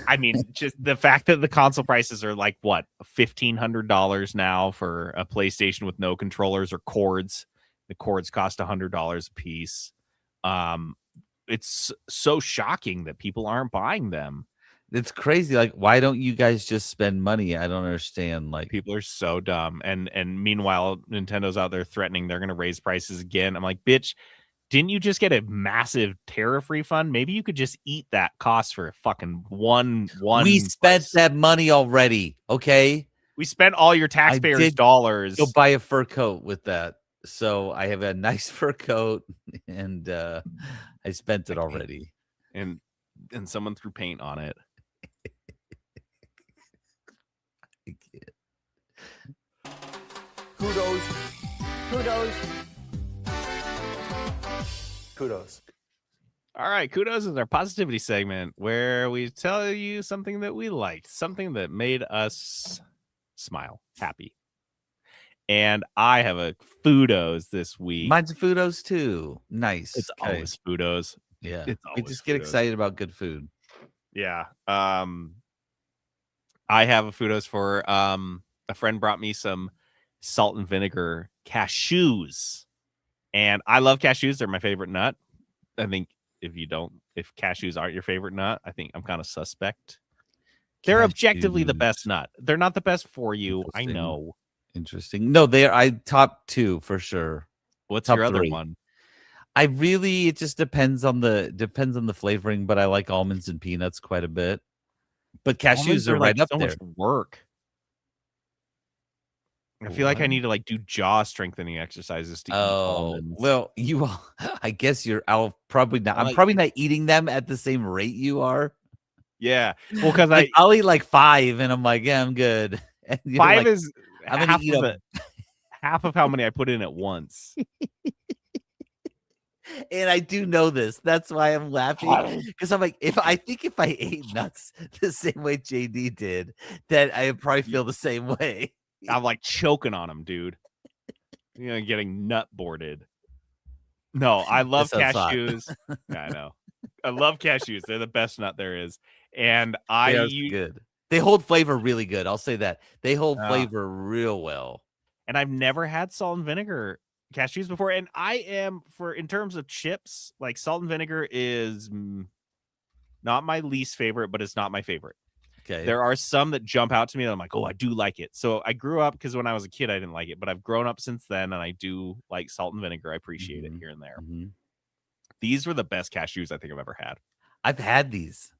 I mean, just the fact that the console prices are like, what, $1,500 now for a PlayStation with no controllers or cords. The cords cost $100 a piece. It's so shocking that people aren't buying them. It's crazy. Like, why don't you guys just spend money? I don't understand. Like, people are so dumb. And meanwhile, Nintendo's out there threatening they're going to raise prices again. I'm like, bitch, didn't you just get a massive tariff refund? Maybe you could just eat that cost for a fucking one. We spent that money already. Okay. We spent all your taxpayers' dollars. Go buy a fur coat with that. So I have a nice fur coat, and I spent it already. And someone threw paint on it. Kudos. All right, kudos is our positivity segment where we tell you something that we liked, something that made us smile, happy. And I have a Fudos this week. Mine's a Fudos too. Nice. It's always Fudos. Yeah. We just get excited about good food. Yeah. I have a Fudos for a friend brought me some salt and vinegar cashews. And I love cashews. They're my favorite nut. I think if cashews aren't your favorite nut, I think I'm kind of suspect. They're objectively the best nut. They're not the best for you. I know. Interesting. No, I top 2 for sure. What's Top your other 3. one? It just depends on the flavoring, but I like almonds and peanuts quite a bit. But Almonds cashews are are like right up so there. much work. I feel like I What? need to like do jaw strengthening exercises to eat Oh, almonds. well, you all I guess I'll probably not. I'm Like- probably not eating them at the same rate you are. Yeah. Well, because Like, I'll eat like 5 and I'm like, yeah, I'm good. And you're 5 like, is I'm gonna eat half of how many I put in at once. and I do know this. That's why I'm laughing. Because I'm like, if I ate nuts the same way JD did, then I would probably feel the same way. I'm like choking on them, dude. You know, getting nut boarded. No, I love sounds hot. cashews. Yeah, I know. I love cashews. They're the best nut there is. And They are good. They hold flavor really good. I'll say that. They hold flavor real well. And I've never had salt and vinegar cashews before. And I am in terms of chips, like salt and vinegar is not my least favorite, but it's not my favorite. Okay. There are some that jump out to me that I'm like, oh, I do like it. So I grew up because when I was a kid, I didn't like it, but I've grown up since then and I do like salt and vinegar. I appreciate it here and there. These were the best cashews I think I've ever had. I've had these.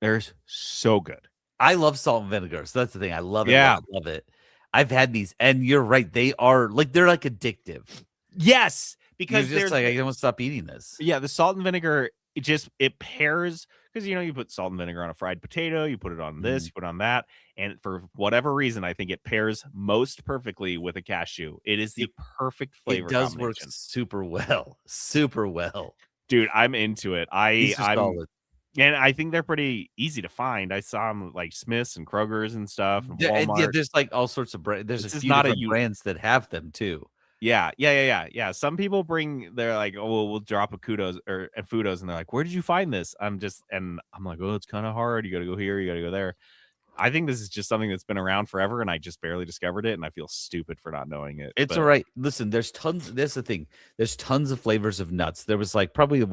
They're so good. I love salt and vinegar. So that's the thing. I love it. Yeah. I love it. I've had these, and you're right. They're like addictive. Yes, because you're just like, I don't stop eating this. Yeah, the salt and vinegar, it pairs because you put salt and vinegar on a fried potato, you put it on this, you put it on that, and for whatever reason, I think it pairs most perfectly with a cashew. It is the perfect flavor. It does work super well, dude. I'm into it. I'm solid. And I think they're pretty easy to find. I saw them like Smith's and Kroger's and stuff. And Walmart. Yeah, there's like all sorts of brands. There's a few different brands that have them too. Yeah. Some people they're like, oh, we'll drop a kudos and Fudos, and they're like, where did you find this? I'm like, oh, it's kind of hard. You got to go here, you got to go there. I think this is just something that's been around forever, and I just barely discovered it, and I feel stupid for not knowing it. It's all right. Listen, there's tons. That's the thing. There's tons of flavors of nuts. There was like probably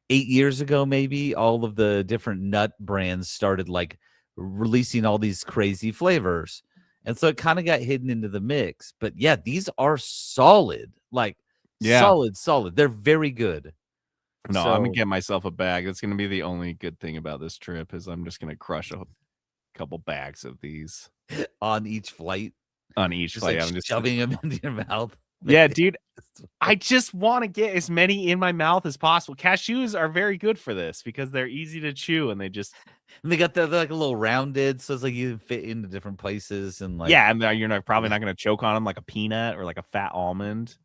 8 years ago, maybe, all of the different nut brands started like releasing all these crazy flavors. And so it kind of got hidden into the mix. But yeah, these are solid. Like solid. They're very good. No, I'm going to get myself a bag. That's going to be the only good thing about this trip is I'm just going to crush a couple bags of these. On each flight? On each flight. Like I'm just shoving them into your mouth. Yeah, dude. I just want to get as many in my mouth as possible. Cashews are very good for this because they're easy to chew and they got they're like a little rounded, so it's like you fit into different places and like and you're probably not going to choke on them like a peanut or like a fat almond.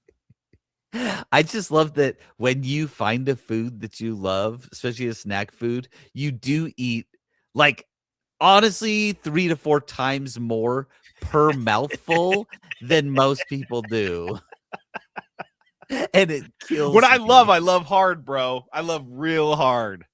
I just love that when you find a food that you love, especially a snack food, you do eat like honestly 3 to 4 times more per mouthful than most people do. And it kills what me. I love hard, bro. I love real hard.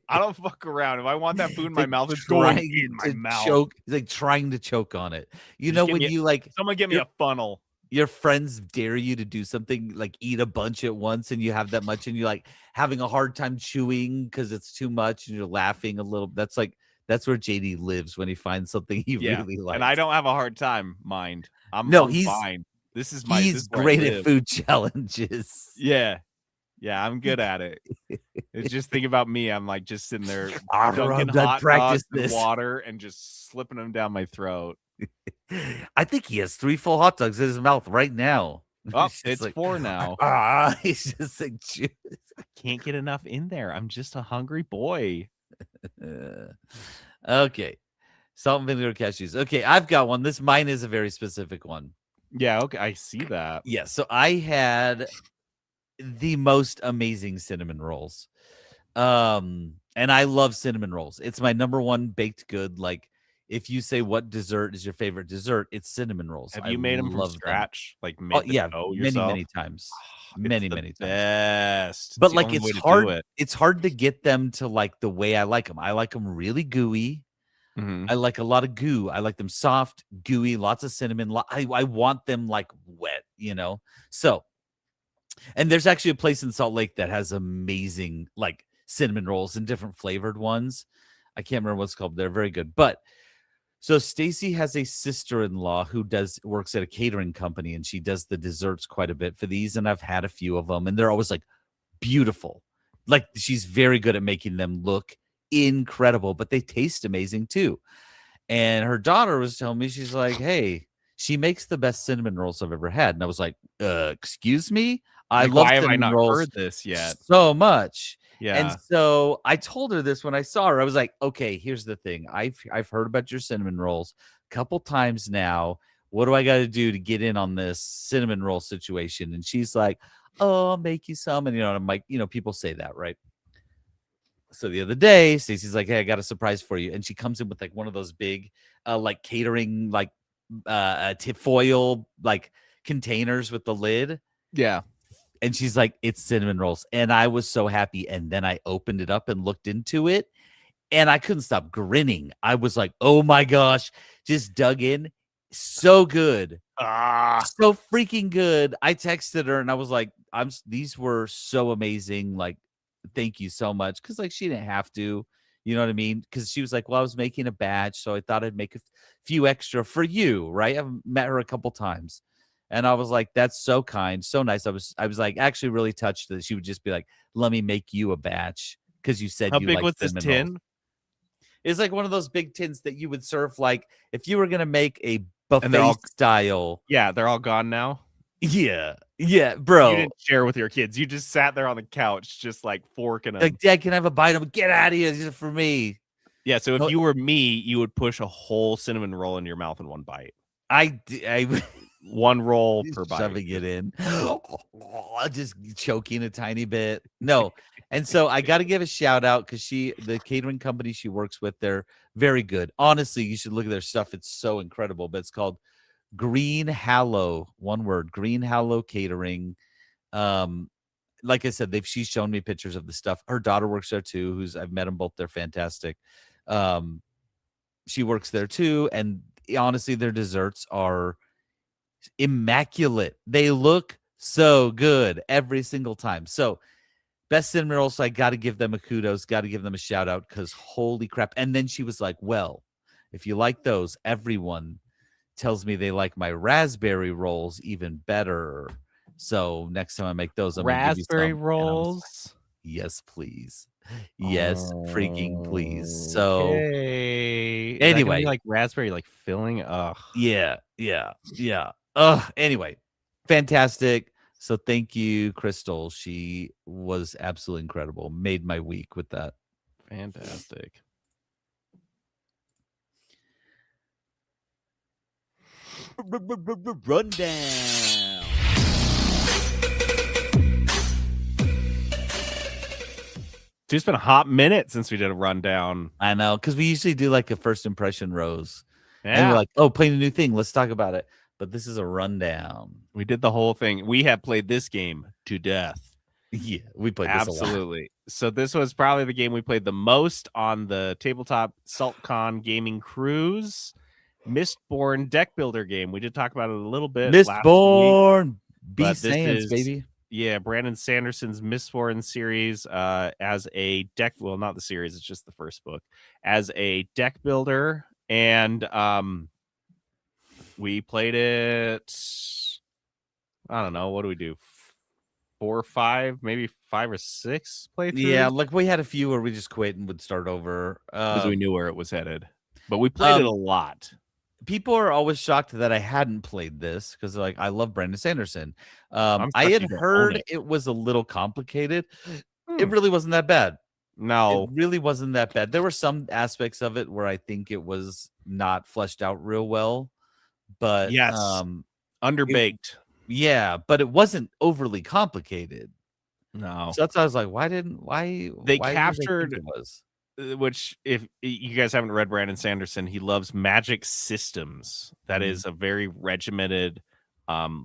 I don't fuck around. If I want that food in my mouth, it's going in my mouth. Choke, like trying to choke on it. You know, when you like someone get me a funnel. Your friends dare you to do something like eat a bunch at once and you have that much and you're like having a hard time chewing because it's too much and you're laughing a little. That's where JD lives when he finds something he really likes. And I don't have a hard time, mind. I'm fine. He's great at food challenges. Yeah, I'm good at it. It's just think about me. I'm like just sitting there dunking hot dogs in water and just slipping them down my throat. I think he has 3 full hot dogs in his mouth right now. Oh, it's like, 4 now. He's just like, I can't get enough in there. I'm just a hungry boy. Okay, salt and vinegar cashews. Okay, I've got one. Mine is a very specific one. Yeah, okay, I see that. Yeah, so I had the most amazing cinnamon rolls. And I love cinnamon rolls. It's my number 1 baked good. Like if you say what dessert is your favorite dessert, it's cinnamon rolls. Have you made them from scratch? Like made many times. Many times. Best. But like it's hard. It's hard to get them to like the way I like them. I like them really gooey. I like a lot of goo. I like them soft, gooey, lots of cinnamon. I want them like wet, So, and there's actually a place in Salt Lake that has amazing like cinnamon rolls and different flavored ones. I can't remember what's called. They're very good. But So Stacy has a sister-in-law who works at a catering company, and she does the desserts quite a bit for these. And I've had a few of them, and they're always like beautiful. Like she's very good at making them look incredible, but they taste amazing too. And her daughter was telling me, she's like, hey, she makes the best cinnamon rolls I've ever had. And I was like, excuse me? I Like, love why have I cinnamon not rolls heard this yet? so much. Yeah. And so I told her this when I saw her. I was like, okay, here's the thing. I've heard about your cinnamon rolls a couple times now. What do I got to do to get in on this cinnamon roll situation? And she's like, oh, I'll make you some. And, I'm like, people say that, right? So the other day, Stacey's like, hey, I got a surprise for you. And she comes in with like one of those big, like catering, like tip foil, like containers with the lid. Yeah. And she's like, it's cinnamon rolls. And I was so happy. And then I opened it up and looked into it. And I couldn't stop grinning. I was like, oh my gosh, just dug in. So good. So freaking good. I texted her and I was like, these were so amazing. Like, thank you so much. Cause like she didn't have to, you know what I mean? Cause she was like, well, I was making a batch. So I thought I'd make a few extra for you. Right. I've met her a couple times. And I was like, that's so kind, so nice. I was like actually really touched that she would just be like, let me make you a batch. Cause you said how you big like was this tin? Rolls. It's like one of those big tins that you would serve like if you were gonna make a buffet style. Yeah, they're all gone now. Yeah, bro. You didn't share with your kids. You just sat there on the couch, just like forking them. Like, Dad, can I have a bite of them? Get out of here. This is for me. Yeah, so if you were me, you would push a whole cinnamon roll in your mouth in one bite. I one roll per bite. Shoving it in. Just choking a tiny bit. No. And so I got to give a shout out because the catering company she works with, they're very good. Honestly, you should look at their stuff. It's so incredible. But it's called Green Hallow. One word, Green Hallow Catering. Like I said, she's shown me pictures of the stuff. Her daughter works there too. I've met them both. They're fantastic. She works there too. And honestly, their desserts are immaculate. They look so good every single time. So best cinnamon rolls. So I got to give them a kudos, got to give them a shout out because holy crap. And then she was like, well, if you like those, everyone tells me they like my raspberry rolls even better. So next time I make those, I'm raspberry give you some. rolls. Yes, please. Yes, freaking please. So anyway, like raspberry, like filling. Ugh. Yeah. Anyway, fantastic. So thank you, Crystal. She was absolutely incredible. Made my week with that. Fantastic. Rundown. It's been a hot minute since we did a rundown. I know, because we usually do like a first impression rose. Yeah. And we're like, oh, playing a new thing. Let's talk about it. But this is a rundown. We did the whole thing. We have played this game to death. Yeah, we played this absolutely. So this was probably the game we played the most on the tabletop SaltCon gaming cruise. Mistborn deck builder game. We did talk about it a little bit. Mistborn, B-Sands, baby. Yeah, Brandon Sanderson's Mistborn series as a deck. Well, not the series. It's just the first book as a deck builder. And we played it. I don't know. What do we do? 4 or 5, maybe 5 or 6 playthroughs. Yeah, like we had a few where we just quit and would start over because we knew where it was headed. But we played it a lot. People are always shocked that I hadn't played this because like I love Brandon Sanderson. I had heard it was a little complicated. It really wasn't that bad. No, it really wasn't that bad. There were some aspects of it where I think it was not fleshed out real well, but yes, underbaked. But it wasn't overly complicated. No, so that's why I was like, why they captured it was? Which, if you guys haven't read Brandon Sanderson, he loves magic systems. That is a very regimented,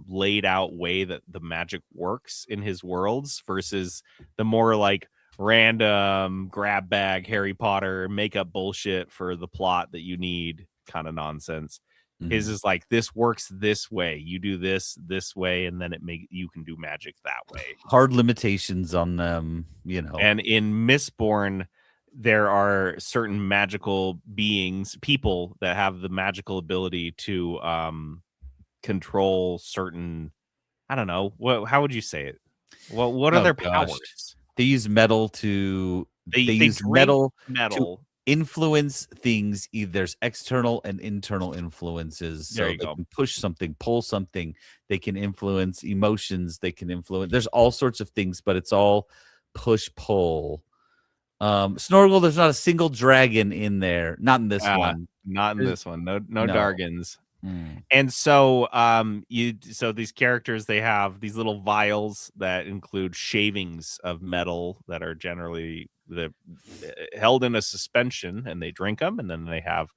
laid out way that the magic works in his worlds versus the more like random grab bag Harry Potter makeup bullshit for the plot that you need kind of nonsense. His is like, this works this way. You do this way, and then you can do magic that way. Hard limitations on them, you know. And in Mistborn, there are certain magical beings, people that have the magical ability to control certain. I don't know. How would you say it? Well, what are Oh their gosh. powers? They use metal to They use drink metal to metal. influence things. There's external and internal influences. There So you they go. can push something, pull something. They can influence emotions. They can influence. There's all sorts of things, but it's all push pull. Snorgle, there's not a single dragon in there. Not in this one. Not in There's- this one. No no. Dargans. Mm. And so so these characters, they have these little vials that include shavings of metal that are generally held in a suspension, and they drink them, and then they have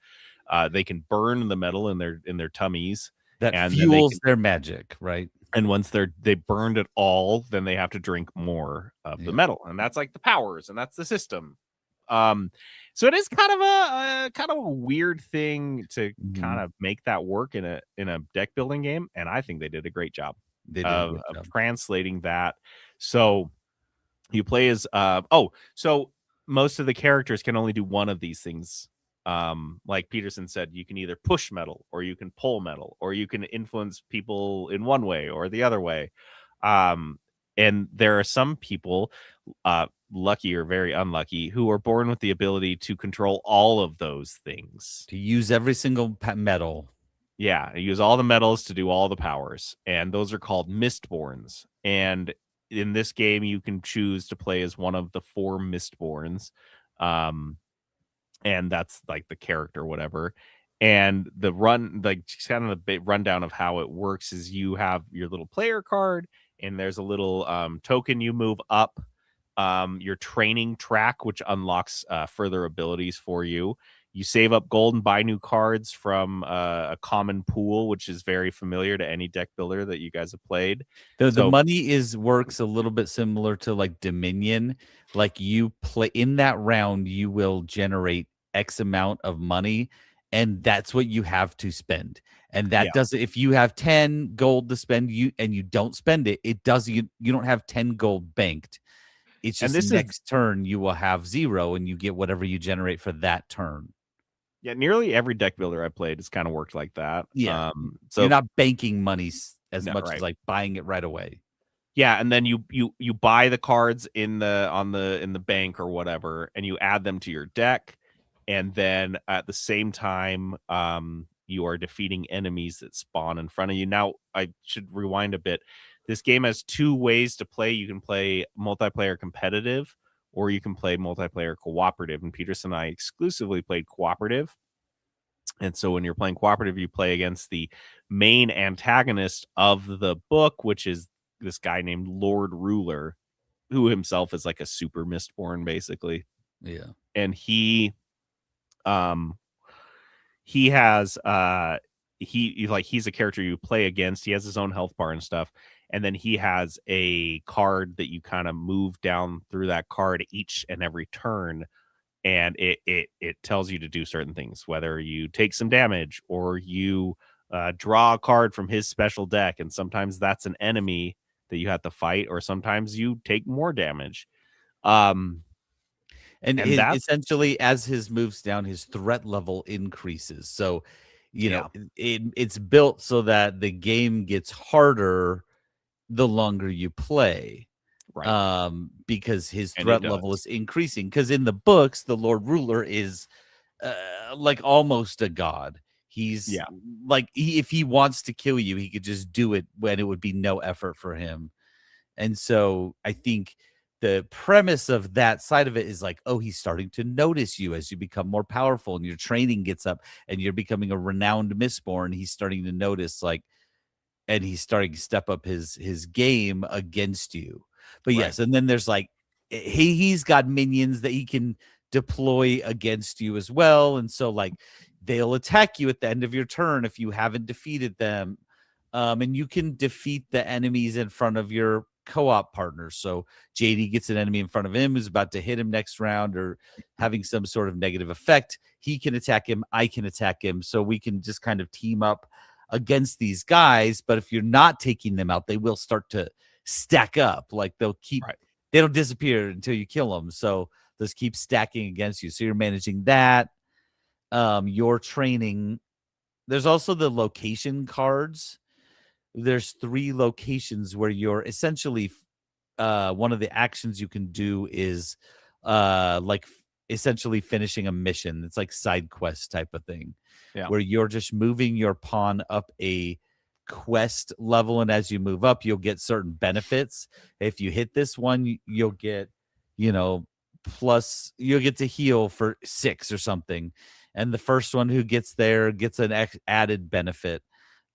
they can burn the metal in their tummies, That and fuels their magic, right? and once they burned it all, then they have to drink more of the Yeah. metal, and that's like the powers, and that's the system. So it is kind of a weird thing to Mhm. kind of make that work in a deck building game, and I think they did a great job They did a of, good of job. translating that. So you play as so most of the characters can only do one of these things. Like Peterson said, you can either push metal, or you can pull metal, or you can influence people in one way or the other way. And there are some people, lucky or very unlucky, who are born with the ability to control all of those things. To use every single metal. Yeah, use all the metals to do all the powers, and those are called Mistborns. And in this game, you can choose to play as one of the 4 Mistborns. And that's like the character, whatever. And the kind of the big rundown of how it works is you have your little player card, and there's a little token you move up your training track, which unlocks further abilities for you. You save up gold and buy new cards from a common pool, which is very familiar to any deck builder that you guys have played. The money works a little bit similar to like Dominion. Like you play in that round, you will generate X amount of money, and that's what you have to spend. And that doesn't, if you have 10 gold to spend, you don't spend it, it doesn't, you don't have 10 gold banked. It's just this next turn you will have 0, and you get whatever you generate for that turn. Yeah, nearly every deck builder I played has kind of worked like that. Yeah. So you're not banking money as No, much right. as like buying it right away. Yeah, and then you buy the cards in the bank or whatever, and you add them to your deck, and then at the same time, you are defeating enemies that spawn in front of you. Now, I should rewind a bit. This game has 2 ways to play. You can play multiplayer competitive, or you can play multiplayer cooperative. And Peterson and I exclusively played cooperative. And so when you're playing cooperative, you play against the main antagonist of the book, which is this guy named Lord Ruler, who himself is like a super Mistborn, basically. Yeah. And he has he's a character you play against. He has his own health bar and stuff. And then he has a card that you kind of move down through that card each and every turn. And it tells you to do certain things, whether you take some damage or you draw a card from his special deck. And sometimes that's an enemy that you have to fight, or sometimes you take more damage. And that's essentially, as his moves down, his threat level increases. So, you know, it's built so that the game gets harder the longer you play. right. Because his threat level is increasing. Because in the books, the Lord Ruler is like almost a god. He's like, if he wants to kill you, he could just do it when it would be no effort for him. And so I think the premise of that side of it is like, oh, he's starting to notice you as you become more powerful and your training gets up and you're becoming a renowned Mistborn. He's starting to notice, like, and he's starting to step up his game against you. But yes, and then there's like he's got minions that he can deploy against you as well. And so like they'll attack you at the end of your turn if you haven't defeated them. And you can defeat the enemies in front of your co-op partners. So JD gets an enemy in front of him who's about to hit him next round or having some sort of negative effect. He can attack him. I can attack him. So we can just kind of team up against these guys. But if you're not taking them out, they will start to stack up. Like they'll keep, they don't disappear until you kill them. So Those keep stacking against you. So you're managing that. Your training. There's also the location cards. There's 3 locations where you're essentially one of the actions you can do is essentially finishing a mission. It's like side quest type of thing. Yeah. Where you're just moving your pawn up a quest level, and as you move up, you'll get certain benefits. If you hit this one, you'll get, plus you'll get to heal for 6 or something. And the first one who gets there gets an added benefit.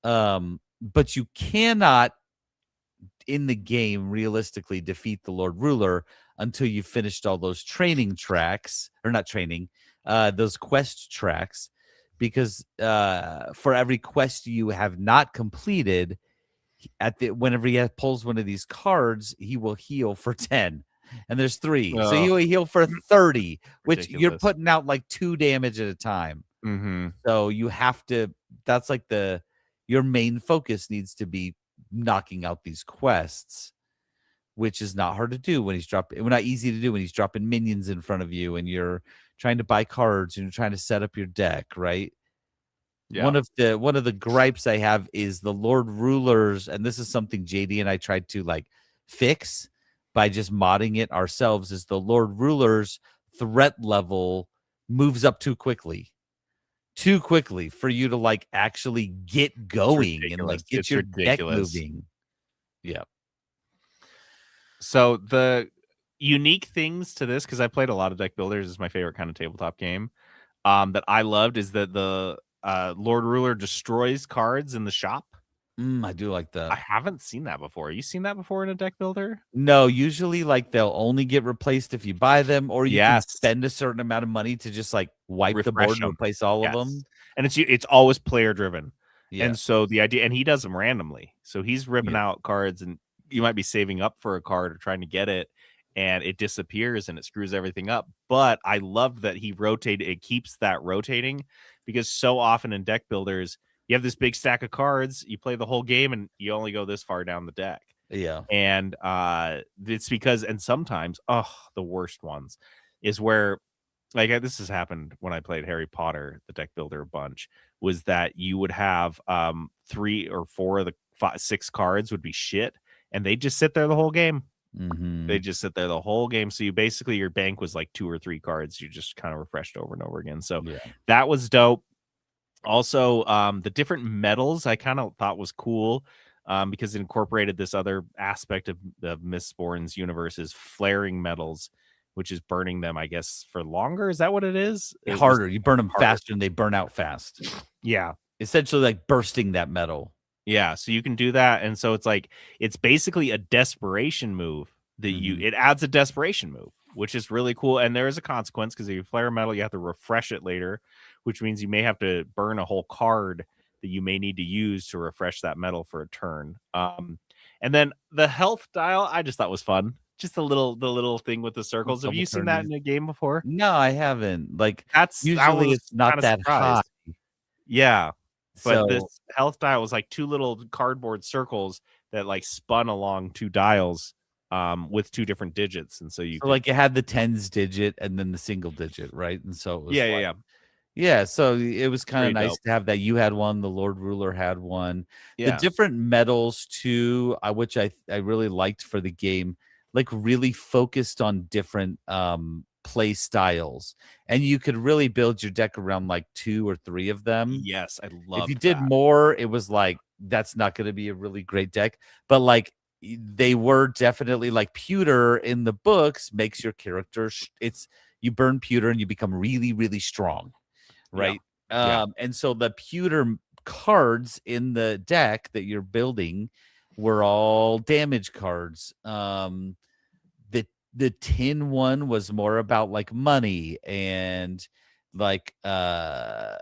But you cannot in the game realistically defeat the Lord Ruler until you finished all those training tracks, or not training, those quest tracks, because for every quest you have not completed, whenever he pulls one of these cards, he will heal for 10. And there's 3. So he will heal for 30, which you're putting out like 2 damage at a time. Mm-hmm. So you have to, that's like your main focus needs to be knocking out these quests, which is not hard to do when he's dropping, not easy to do when he's dropping minions in front of you and you're trying to buy cards and you're trying to set up your deck, right? Yeah. One of the gripes I have is the Lord Rulers, and this is something JD and I tried to like fix by just modding it ourselves, is the Lord Rulers threat level moves up too quickly for you to like actually get going and like get your deck moving. Yeah. So the unique things to this, because I played a lot of Deck Builders, is my favorite kind of tabletop game. That I loved is that the Lord Ruler destroys cards in the shop. I do like that. I haven't seen that before. You seen that before in a Deck Builder? No, usually like they'll only get replaced if you buy them, or you can spend a certain amount of money to just like wipe the board and replace all of them. And it's always player driven. Yeah. And so the idea, and he does them randomly. So he's ripping out cards, and you might be saving up for a card or trying to get it, and it disappears and it screws everything up. But I love that it keeps that rotating, because so often in Deck Builders, you have this big stack of cards, you play the whole game, and you only go this far down the deck. Yeah. And it's because, and sometimes, the worst ones is where, like, this has happened when I played Harry Potter, the Deck Builder a bunch, was that you would have 3 or 4 of the 6 cards would be shit, and they just sit there the whole game. Mm-hmm. They just sit there the whole game. So you basically, your bank was like 2 or 3 cards. You just kind of refreshed over and over again. So that was dope. Also, the different metals I kind of thought was cool, because it incorporated this other aspect of Mistborn's universe, is flaring metals, which is burning them, I guess, for longer. Is that what it is? Harder. You burn them faster and they burn out fast. Yeah. Essentially like bursting that metal. Yeah. So you can do that. And so it's like, it's basically a desperation move that it adds a desperation move, which is really cool. And there is a consequence, because if you flare metal, you have to refresh it later, which means you may have to burn a whole card that you may need to use to refresh that metal for a turn. And then the health dial, I just thought was fun. Just the little thing with the circles. Have you seen that in a game before? No, I haven't. Like, usually it's not that high. Yeah. But this health dial was like 2 little cardboard circles that like spun along 2 dials with 2 different digits. And so like it had the tens digit and then the single digit, right? And so it was yeah. So it was kind of nice to have that. You had one, the Lord Ruler had one. The different metals too, which I really liked for the game, like really focused on different play styles, and you could really build your deck around like 2 or 3 of them. Yes, I love. If you did more, it was like, that's not going to be a really great deck. But like, they were definitely like pewter in the books makes your character you burn pewter and you become really, really strong, right? And so the pewter cards in the deck that you're building were all damage cards. The tin one was more about like money, and like the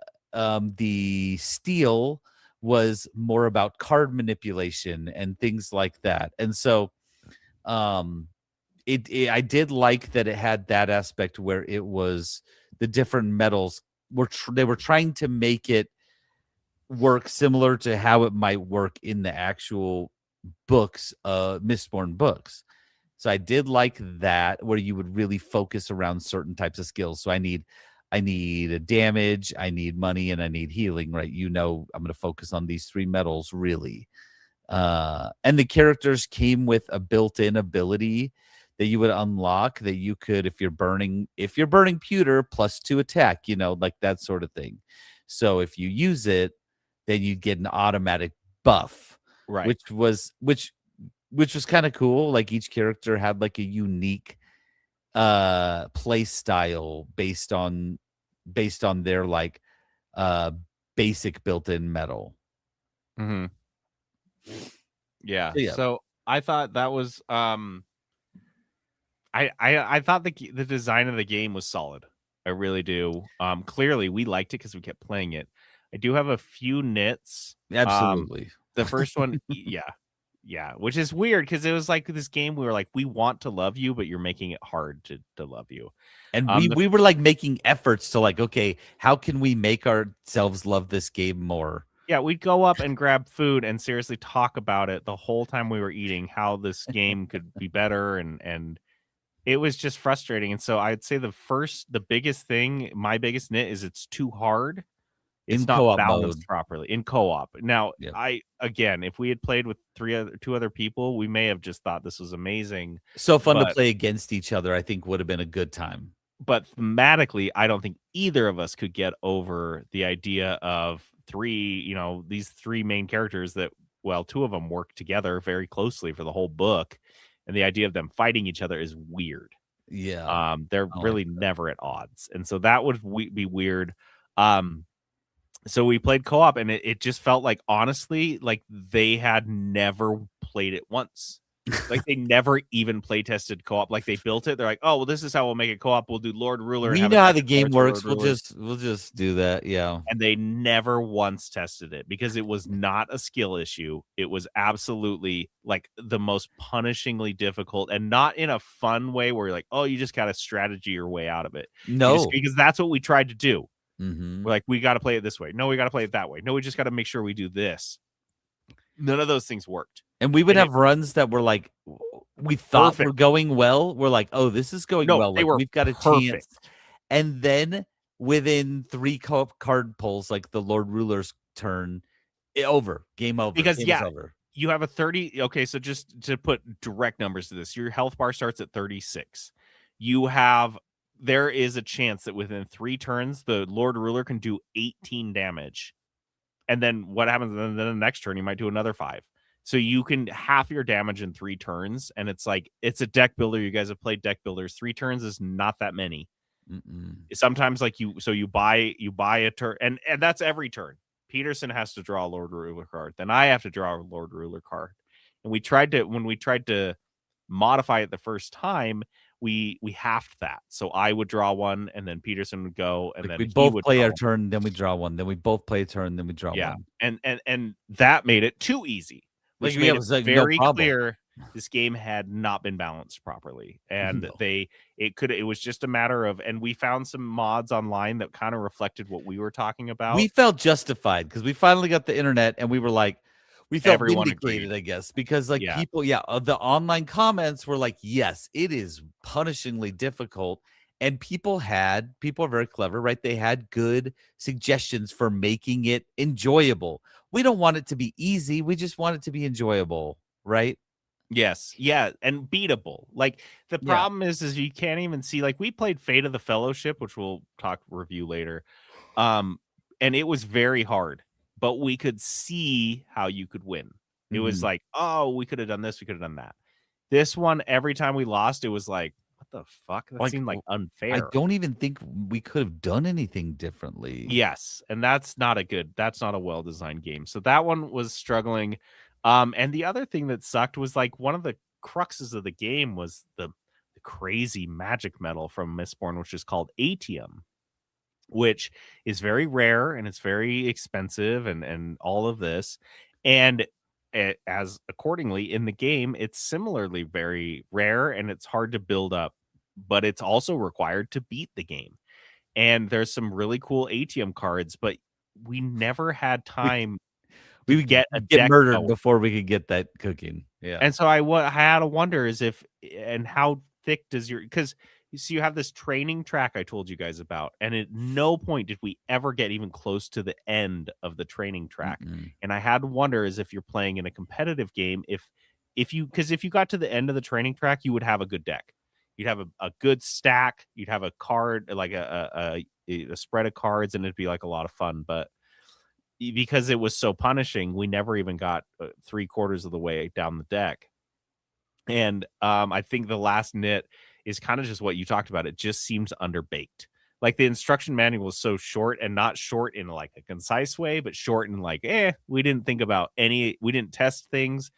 steel was more about card manipulation and things like that. And so I did like that it had that aspect where it was the different metals they were trying to make it work similar to how it might work in the actual books, Mistborn books. So I did like that, where you would really focus around certain types of skills. So I need a damage, I need money, and I need healing, right? I'm gonna focus on these 3 metals really. And the characters came with a built-in ability that you would unlock, that you could, if you're burning pewter, +2 attack, like that sort of thing. So if you use it, then you get an automatic buff, Right. which was kind of cool. Like each character had like a unique play style based on their like basic built-in metal. Mm-hmm. Yeah. Yeah. So I thought that was I thought the design of the game was solid. I really do. Clearly we liked it because we kept playing it. I do have a few nits. Absolutely. The first one, yeah, which is weird because it was like this game we were like, we want to love you, but you're making it hard to love you. And we were like making efforts to like, okay, how can we make ourselves love this game more? Yeah, we'd go up and grab food and seriously talk about it the whole time we were eating, how this game could be better, and it was just frustrating. And so I'd say the biggest thing, my biggest nit, is it's too hard. It's In not co-op balanced mode. properly in co-op. Now, Yeah. if we had played with two other people, we may have just thought this was amazing. So fun to play against each other, I think would have been a good time. But thematically, I don't think either of us could get over the idea of these 3 main characters that, well, 2 of them work together very closely for the whole book. And the idea of them fighting each other is weird. Yeah. They're really never at odds. And so that would be weird. So we played co-op, and it just felt like, honestly, like they had never played it once. Like they never even play tested co-op. Like they built it. They're like, oh, well, this is how we'll make it co-op. We'll do Lord Ruler. We know how the game works. We'll just do that. Yeah. And they never once tested it because it was not a skill issue. It was absolutely like the most punishingly difficult, and not in a fun way where you're like, oh, you just got to strategy your way out of it. No, because that's what we tried to do. Mm-hmm. We're like, we got to play it this way. No, we got to play it that way. No, we just got to make sure we do this. None of those things worked. And we would have runs that were like, we thought were going well. We're like, oh, this is going well. Like, we've got a chance. And then within 3 card pulls, like the Lord Ruler's turn, over. Game over. Because Game's over. You have a 30. Okay, so just to put direct numbers to this, your health bar starts at 36. There is a chance that within 3 turns, the Lord Ruler can do 18 damage. And then what happens? Then the next turn, you might do another 5. So you can half your damage in 3 turns. And it's like, it's a deck builder. You guys have played deck builders. 3 turns is not that many. Mm-mm. Sometimes like you buy a turn, and that's every turn. Peterson has to draw a Lord Ruler card. Then I have to draw a Lord Ruler card. And when we tried to modify it the first time, we halved that. So I would draw one, and then Peterson would go, and then we both play our turn, then we draw one, then we both play a turn, then we draw one. And that made it too easy. Which made it very clear this game had not been balanced properly. And it was just a matter of, and we found some mods online that kind of reflected what we were talking about. We felt justified because we finally got the internet, and we were like, we felt vindicated, I guess, because people, the online comments were like, yes, it is punishingly difficult. And people are very clever, right? They had good suggestions for making it enjoyable. We don't want it to be easy. We just want it to be enjoyable, right? Yes. Yeah. And beatable. Like the problem is you can't even see, like we played Fate of the Fellowship, which we'll review later. And it was very hard, but we could see how you could win. It was like, oh, we could have done this. We could have done that. This one, every time we lost, it was like, what the fuck? That seemed like unfair. I don't even think we could have done anything differently. Yes. And that's not a well-designed game. So that one was struggling. And the other thing that sucked was like one of the cruxes of the game was the crazy magic metal from Mistborn, which is called Atium, which is very rare and it's very expensive and all of this. And as accordingly in the game, it's similarly very rare and it's hard to build up, but it's also required to beat the game. And there's some really cool Atium cards, but we never had time. We would get murdered before we could get that cooking. Yeah. And so I had to wonder is if and how thick does your because you see you have this training track I told you guys about, and at no point did we ever get even close to the end of the training track. Mm-mm. And I had to wonder is if you're playing in a competitive game, if you because if you got to the end of the training track, you would have a good deck. You'd have a good stack, you'd have a card like a spread of cards, and it'd be like a lot of fun. But because it was so punishing, we never even got 3/4 of the way down the deck. And I think the last nit is kind of just what you talked about. It just seems underbaked. Like the instruction manual is so short and not short in like a concise way, but short in like, we didn't think about we didn't test things.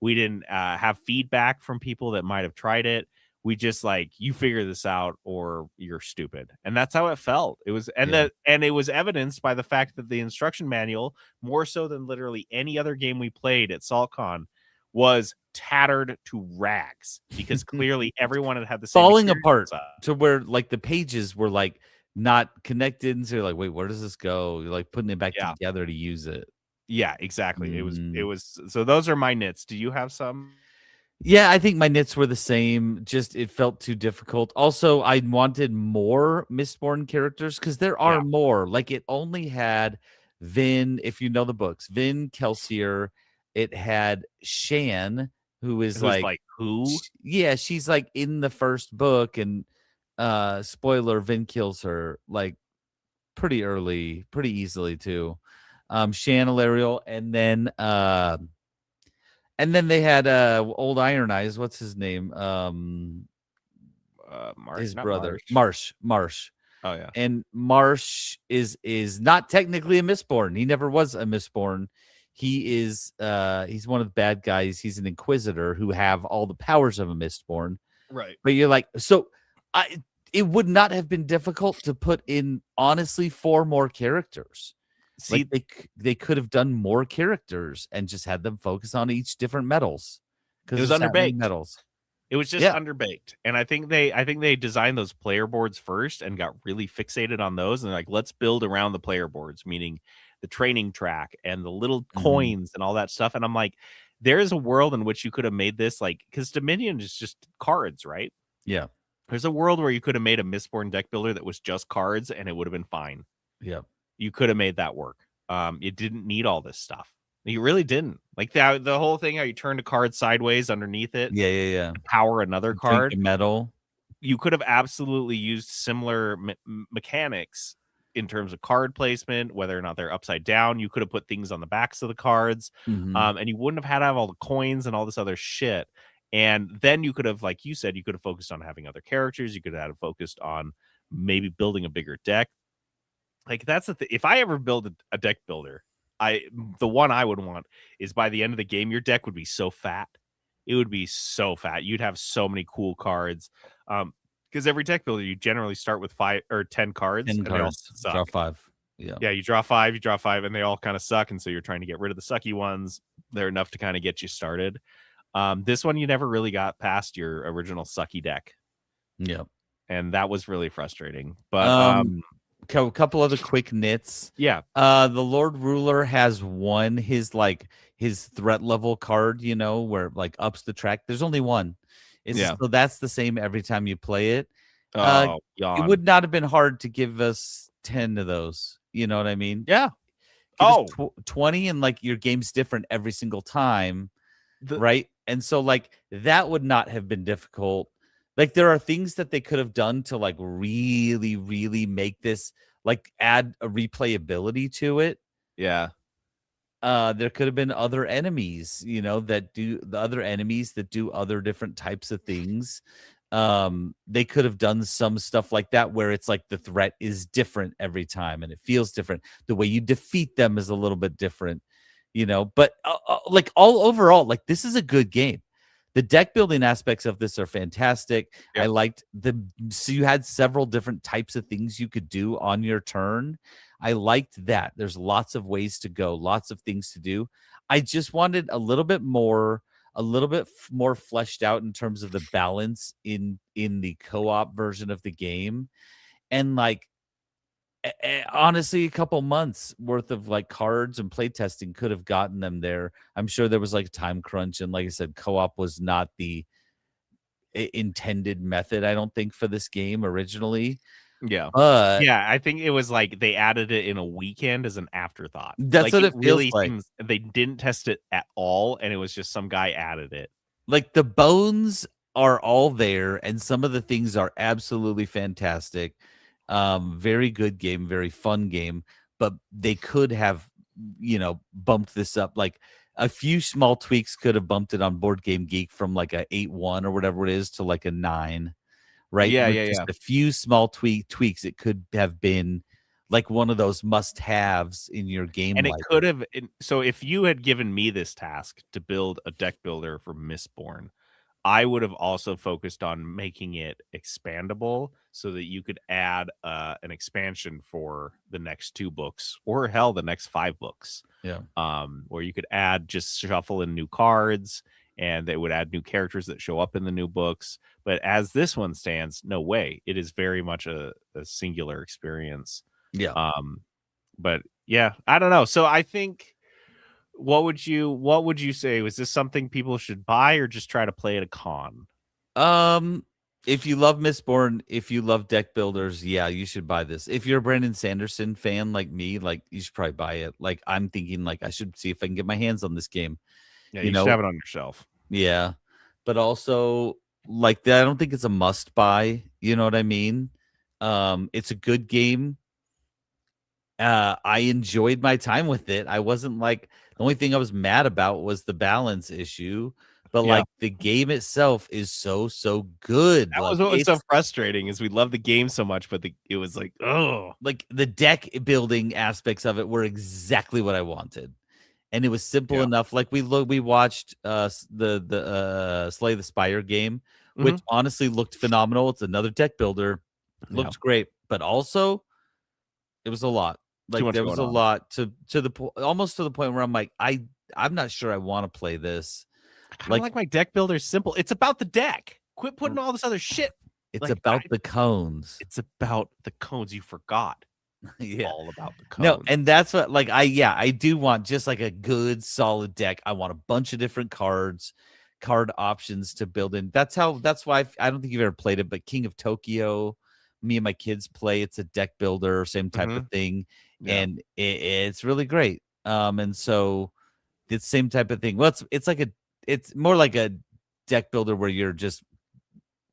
We didn't have feedback from people that might have tried it. We just like you figure this out or you're stupid, and that's how it felt. It was, and it was evidenced by the fact that the instruction manual, more so than literally any other game we played at SaltCon, was tattered to rags because clearly everyone had had the same falling experience. apart to where like the pages were like not connected, and so you're like, wait, where does this go? You're like putting it back Yeah. together to use it. Yeah, exactly. It was so those are my nits. Do you have some? Yeah, I think my nits were the same. Just it felt too difficult. Also, I wanted more Mistborn characters because there are more. Like it only had Vin, if you know the books, Vin Kelsier. It had Shan, who is like who? Yeah, she's like in the first book, and spoiler, Vin kills her like pretty early, pretty easily too. Shan Alariel, and then they had old Iron Eyes. What's his name? His brother, Marsh. Oh yeah. And Marsh is not technically a Mistborn. He never was a Mistborn. He is he's one of the bad guys. He's an Inquisitor who have all the powers of a Mistborn. Right. But you're like, so it would not have been difficult to put in honestly 4 more characters. See, like they could have done more characters and just had them focus on each different metals because it was underbaked metals. It was just underbaked, and I think they designed those player boards first and got really fixated on those, and like let's build around the player boards, meaning the training track and the little coins and all that stuff. And I'm like, there is a world in which you could have made this like because Dominion is just cards, right? Yeah. There's a world where you could have made a Mistborn deck builder that was just cards, and it would have been fine. Yeah. You could have made that work. It didn't need all this stuff. You really didn't. Like the whole thing how you turned a card sideways underneath it. Yeah. To power another card. Metal. You could have absolutely used similar mechanics in terms of card placement, whether or not they're upside down. You could have put things on the backs of the cards, and you wouldn't have had to have all the coins and all this other shit. And then you could have, like you said, you could have focused on having other characters. You could have focused on maybe building a bigger deck. Like that's the thing. If I ever build a deck builder, the one I would want is by the end of the game, your deck would be so fat. It would be so fat. You'd have so many cool cards. Because every deck builder, you generally start with 5 or 10 cards. 10 cards. Draw 5. Yeah, you draw 5, and they all kind of suck. And so you're trying to get rid of the sucky ones. They're enough to kind of get you started. This one, you never really got past your original sucky deck. Yeah. And that was really frustrating. But a couple other quick nits. Yeah. The Lord Ruler has his threat level card, where like ups the track. There's only one. So that's the same every time you play it. It would not have been hard to give us 10 of those. You know what I mean? Yeah. 20, and like your game's different every single time. Right. And so like that would not have been difficult. Like there are things that they could have done to like really, really make this like add a replayability to it. Yeah. There could have been other enemies, that do other different types of things. They could have done some stuff like that where it's like the threat is different every time and it feels different. The way you defeat them is a little bit different, but like all overall, like this is a good game. The deck building aspects of this are fantastic. Yep. I liked so you had several different types of things you could do on your turn. I liked that. There's lots of ways to go, lots of things to do. I just wanted a little bit more fleshed out in terms of the balance in the co-op version of the game. And like Honestly, a couple months worth of like cards and playtesting could have gotten them there. I'm sure there was like a time crunch, and like I said, co-op was not the intended method, I don't think, for this game originally. Yeah. But Yeah, I think it was like they added it in a weekend as an afterthought. that's Like what it it feels really like. seems they didn't test it at all, and it was just some guy added it. Like the bones are all there, and some of the things are absolutely fantastic. Very good game, very fun game, but they could have, bumped this up. Like a few small tweaks could have bumped it on Board Game Geek from like a 8.1 or whatever it is to like a 9, right? Yeah, With yeah, just yeah. a few small tweaks, it could have been like one of those must-haves in your game And it library. could have so if you had given me this task to build a deck builder for Mistborn, I would have also focused on making it expandable so that you could add an expansion for the next 2 books, or hell, the next 5 books. Yeah. Where you could add, just shuffle in new cards, and they would add new characters that show up in the new books. But as this one stands, no way. It is very much a singular experience. Yeah. But yeah, I don't know. So I think, what would you say? Was this something people should buy, or just try to play at a con? If you love Mistborn, if you love deck builders, yeah, you should buy this. If you're a Brandon Sanderson fan like me, like you should probably buy it. Like I'm thinking like I should see if I can get my hands on this game. Yeah, You you should know? have it on your shelf. Yeah. But also like that, I don't think it's a must buy. You know what I mean? It's a good game. I enjoyed my time with it. I wasn't like the only thing I was mad about was the balance issue, but Yeah. like the game itself is so good. That Like was what was so it's frustrating, is we love the game so much, but it was like, oh, like the deck building aspects of it were exactly what I wanted. And it was simple Yeah. enough. Like we watched the Slay the Spire game, which honestly looked phenomenal. It's another deck builder. Looked great, but also it was a lot. Too Like much there was a going on. lot to the almost to the point where I'm like, I'm not sure I want to play this. I kind of like my deck builder simple. It's about the deck. Quit putting all this other shit. It's Like, about the cones. It's about the cones. You forgot. Yeah. All about the cones. No, and that's what like I do want just like a good solid deck. I want a bunch of different card options to build in. That's why I don't think you've ever played it, but King of Tokyo, me and my kids play. It's a deck builder, same type of thing, and it's really great. And so it's the same type of thing. Well, it's more like a deck builder where you're just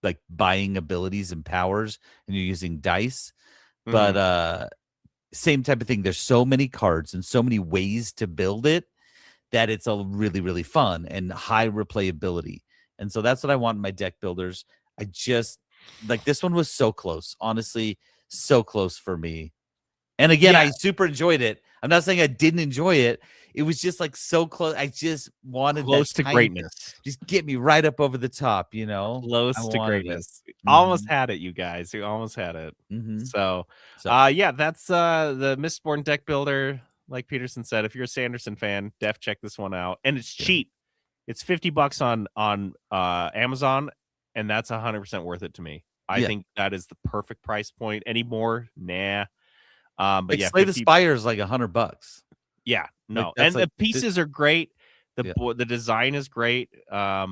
like buying abilities and powers and you're using dice. But same type of thing. There's so many cards and so many ways to build it that it's a really, really fun and high replayability. And so that's what I want in my deck builders. I just like this one was so close, honestly, so close for me. And again, I super enjoyed it. I'm not saying I didn't enjoy it. It was just like so close. I just wanted close that to greatness. just get me right up over the top, you know? Close to greatness. Mm-hmm. Almost had it, you guys. You almost had it. Mm-hmm. So yeah, that's the Mistborn deck builder. Like Peterson said, if you're a Sanderson fan, check this one out. And it's cheap. It's $50 on Amazon, and that's 100% worth it to me. I think that is the perfect price point. Any more? Nah. But like yeah, Slay the Spire is like $100. Yeah, no, like, and like, the pieces are great. The design is great. Yeah,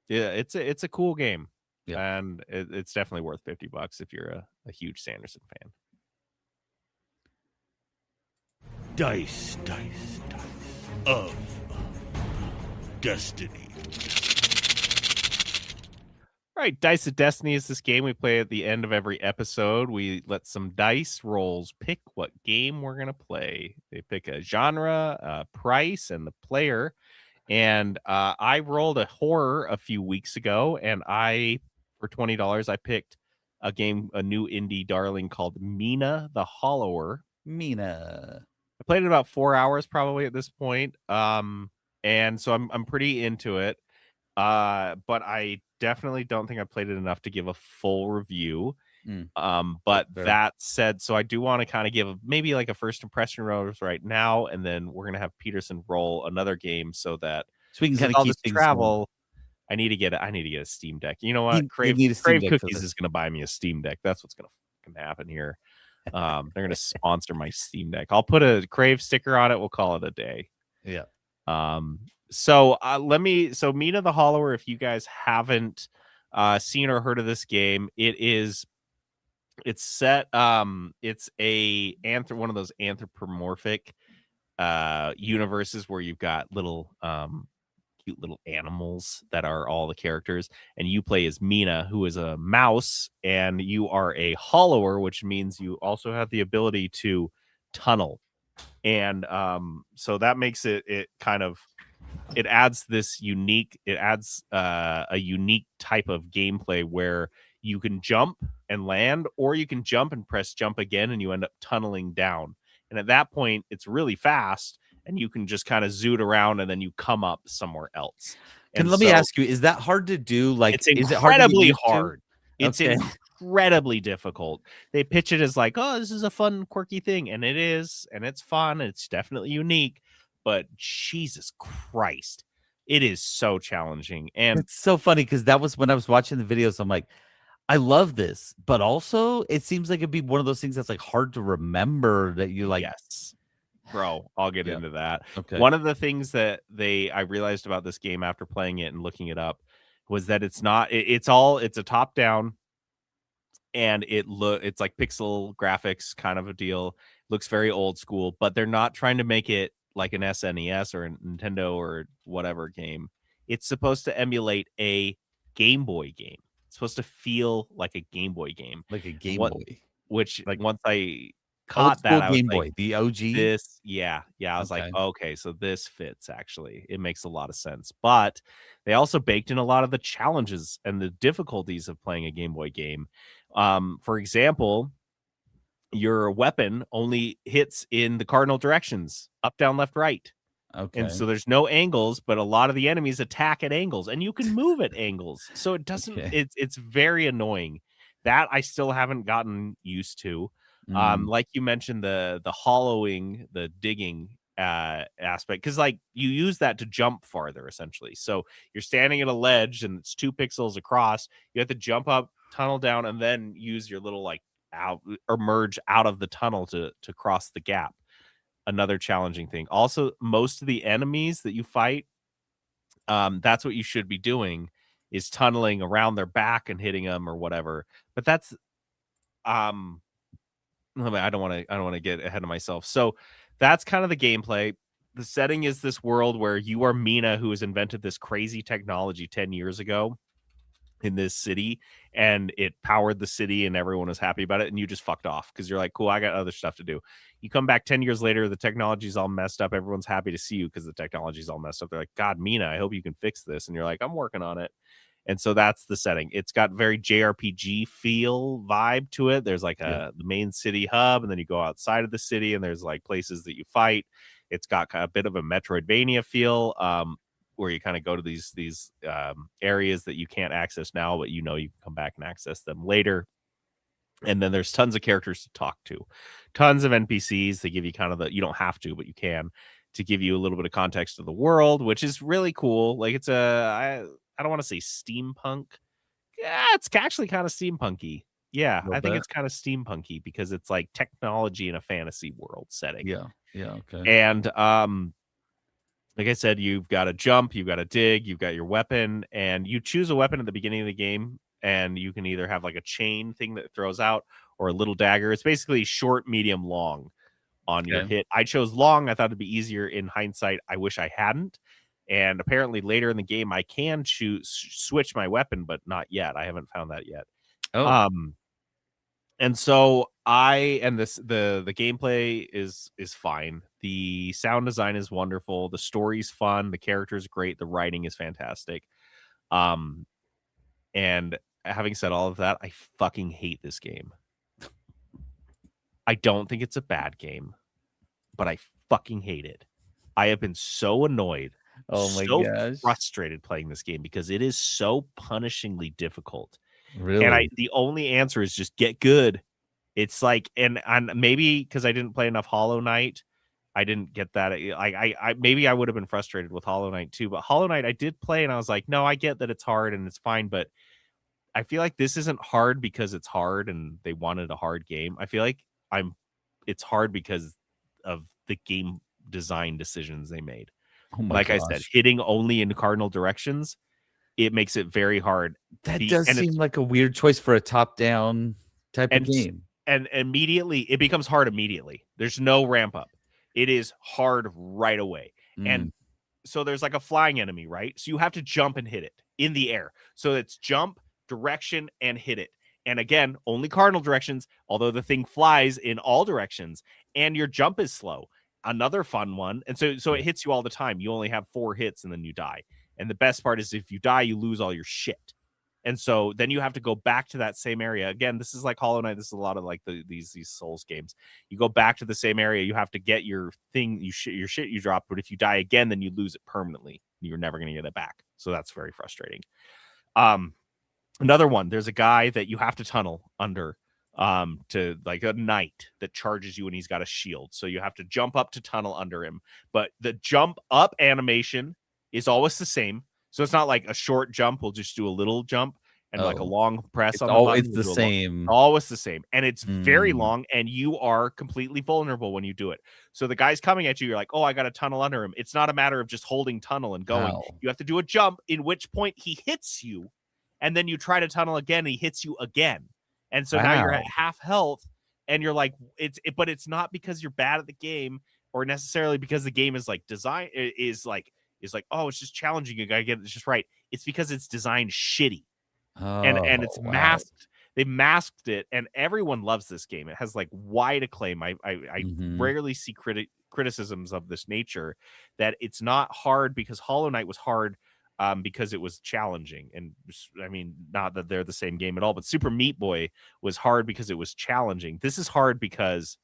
it's a cool game, and it's definitely worth $50 if you're a huge Sanderson fan. Dice of Destiny. All right, Dice of Destiny is this game we play at the end of every episode. We let some dice rolls pick what game we're going to play. They pick a genre, a price, and the player. And I rolled a horror a few weeks ago, and for $20, I picked a new indie darling called Mina the Hollower. Mina. I played it about 4 hours probably at this point. And so I'm pretty into it. But I definitely don't think I played it enough to give a full review. But that said, so I do want to kind of give maybe like a first impression rose right now, and then we're gonna have Peterson roll another game so we can kind of keep things travel. I need to get a Steam Deck. You know what? Crave Cookies Cookies is gonna buy me a Steam Deck. That's what's gonna happen here. They're gonna sponsor my Steam Deck. I'll put a Crave sticker on it. We'll call it a day. Yeah. So Mina the Hollower, if you guys haven't seen or heard of this game, it's set it's one of those anthropomorphic universes where you've got little cute little animals that are all the characters, and you play as Mina, who is a mouse, and you are a hollower, which means you also have the ability to tunnel. And so that makes it adds a unique type of gameplay where you can jump and land, or you can jump and press jump again, and you end up tunneling down. And at that point, it's really fast, and you can just kind of zoot around, and then you come up somewhere else. Let me ask you, is that hard to do? Like, it's is incredibly it hard. It's okay. incredibly difficult. They pitch it as like, oh, this is a fun, quirky thing, and it is, and it's fun. It's definitely unique, but Jesus Christ, it is so challenging. And it's so funny because that was when I was watching the videos. I'm like, I love this, but also it seems like it'd be one of those things that's like hard to remember that you like. Yes, bro, I'll get into that. Okay. One of the things that I realized about this game after playing it and looking it up was that it's a top down, and it's like pixel graphics kind of a deal. Looks very old school, but they're not trying to make it like an SNES or a Nintendo or whatever game. It's supposed to emulate a Game Boy game. It's supposed to feel like a Game Boy game, like a Game Boy. Which like once I caught that, I was Game like, Boy, the OG. I was like, okay, so this fits. Actually, it makes a lot of sense. But they also baked in a lot of the challenges and the difficulties of playing a Game Boy game. For example, your weapon only hits in the cardinal directions: up, down, left, right. Okay. And so there's no angles, but a lot of the enemies attack at angles, and you can move at angles. So it doesn't. Okay. It's very annoying. That I still haven't gotten used to. Like you mentioned, the hollowing, the digging aspect, because like you use that to jump farther essentially. So you're standing at a ledge and it's 2 pixels across. You have to jump up, tunnel down, and then use your little like out or merge out of the tunnel to cross the gap. Another challenging thing. Also, most of the enemies that you fight, that's what you should be doing, is tunneling around their back and hitting them or whatever. But that's I don't want to get ahead of myself. So that's kind of the gameplay. The setting is this world where you are Mina, who has invented this crazy technology 10 years ago in this city, and it powered the city and everyone was happy about it, and you just fucked off because you're like, cool, I got other stuff to do. You come back 10 years later, the technology's all messed up, everyone's happy to see you because the technology's all messed up. They're like, God, Mina, I hope you can fix this. And you're like, I'm working on it. And so that's the setting. It's got very JRPG feel vibe to it. There's like the main city hub, and then you go outside of the city and there's like places that you fight. It's got a bit of a Metroidvania feel, where you kind of go to these areas that you can't access now, but you can come back and access them later. And then there's tons of characters to talk to, tons of NPCs. They give you kind of you don't have to, but you can, to give you a little bit of context of the world, which is really cool. Like it's I don't want to say steampunk. Yeah, it's actually kind of steampunky. Yeah, I think it's kind of steampunky because it's like technology in a fantasy world setting. Yeah. Okay. And like I said, you've got to jump, you've got to dig, you've got your weapon, and you choose a weapon at the beginning of the game, and you can either have like a chain thing that throws out or a little dagger. It's basically short, medium, long on your hit. I chose long. I thought it'd be easier. In hindsight, I wish I hadn't. And apparently later in the game, I can switch my weapon, but not yet. I haven't found that yet. Oh. And so the gameplay is fine. The sound design is wonderful. The story's fun. The character's great. The writing is fantastic. And having said all of that, I fucking hate this game. I don't think it's a bad game, but I fucking hate it. I have been so annoyed. Oh my gosh. Frustrated playing this game because it is so punishingly difficult. Really? And the only answer is just get good. It's like, and maybe because I didn't play enough Hollow Knight, I didn't get that. I maybe I would have been frustrated with Hollow Knight too, but Hollow Knight I did play and I was like, no, I get that it's hard and it's fine, but I feel like this isn't hard because it's hard and they wanted a hard game. I feel like it's hard because of the game design decisions they made. Oh my Like gosh. I said, hitting only in cardinal directions, it makes it very hard. That does seem like a weird choice for a top-down type of game. And immediately it becomes hard immediately. There's no ramp up. It is hard right away. And so there's like a flying enemy, right? So you have to jump and hit it in the air. So it's jump, direction, and hit it. And again, only cardinal directions, although the thing flies in all directions, and your jump is slow. Another fun one. And so it hits you all the time. You only have 4 hits and then you die. And the best part is if you die, you lose all your shit. And so then you have to go back to that same area. Again, this is like Hollow Knight. This is a lot of like these Souls games. You go back to the same area. You have to get your thing, your shit you drop. But if you die again, then you lose it permanently. You're never going to get it back. So that's very frustrating. Another one, there's a guy that you have to tunnel under to like a knight that charges you and he's got a shield. So you have to jump up to tunnel under him. But the jump up animation is always the same. So it's not like a short jump. We'll just do a little jump and like a long press on the button. It's the same. Always the same. And it's very long and you are completely vulnerable when you do it. So the guy's coming at you. You're like, oh, I got to tunnel under him. It's not a matter of just holding tunnel and going. Wow. You have to do a jump, in which point he hits you. And then you try to tunnel again. And he hits you again. And so now you're at half health and you're like, but it's not because you're bad at the game or necessarily because the game is like design is like, oh, it's just challenging. You gotta get it just right. It's because it's designed shitty. And it's masked. They masked it, and everyone loves this game. It has like wide acclaim. I rarely see criticisms of this nature. That it's not hard because Hollow Knight was hard because it was challenging. And I mean, not that they're the same game at all, but Super Meat Boy was hard because it was challenging. This is hard because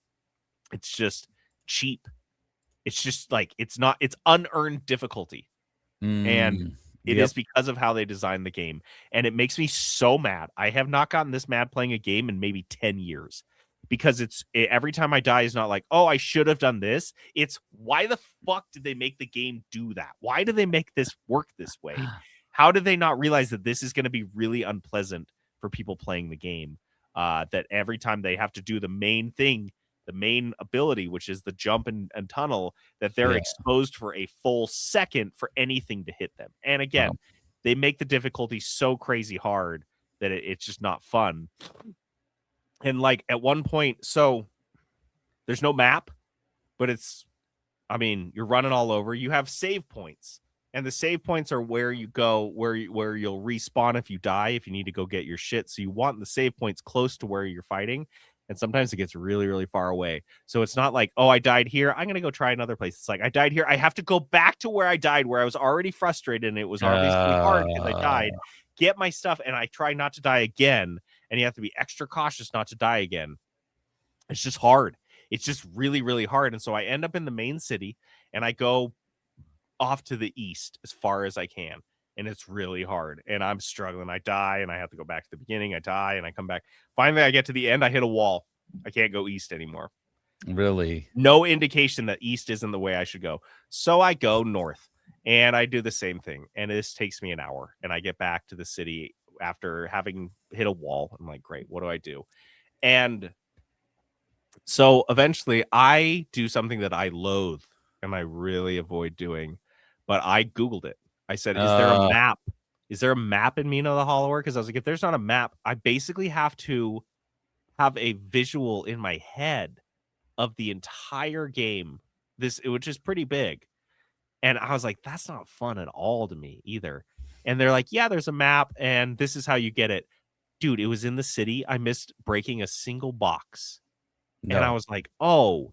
it's just cheap. It's just like it's unearned difficulty. And it is because of how they designed the game. And it makes me so mad. I have not gotten this mad playing a game in maybe 10 years because every time I die is not like, oh, I should have done this. It's why the fuck did they make the game do that? Why do they make this work this way? How did they not realize that this is going to be really unpleasant for people playing the game? That every time they have to do the main thing, the main ability, which is the jump and tunnel, that they're exposed for a full second for anything to hit them. And again, they make the difficulty so crazy hard that it's just not fun. And like at one point, so there's no map, but you're running all over. You have save points. And the save points are where you go, where you'll respawn if you die, if you need to go get your shit. So you want the save points close to where you're fighting. And sometimes it gets really, really far away. So it's not like, oh, I died here, I'm going to go try another place. It's like, I died here, I have to go back to where I died, where I was already frustrated, and it was obviously hard because I died, get my stuff, and I try not to die again. And you have to be extra cautious not to die again. It's just hard. It's just really, really hard. And so I end up in the main city, and I go off to the east as far as I can. And it's really hard. And I'm struggling. I die, and I have to go back to the beginning. I die, and I come back. Finally, I get to the end. I hit a wall. I can't go east anymore. Really? No indication that east isn't the way I should go. So I go north, and I do the same thing. And this takes me an hour. And I get back to the city after having hit a wall. I'm like, great, what do I do? And so eventually, I do something that I loathe and I really avoid doing. But I Googled it. I said, is there a map? Is there a map in Mina the Hollower? Because I was like, if there's not a map, I basically have to have a visual in my head of the entire game, which is pretty big. And I was like, that's not fun at all to me either. And they're like, yeah, there's a map, and this is how you get it. Dude, it was in the city. I missed breaking a single box. No. And I was like, oh,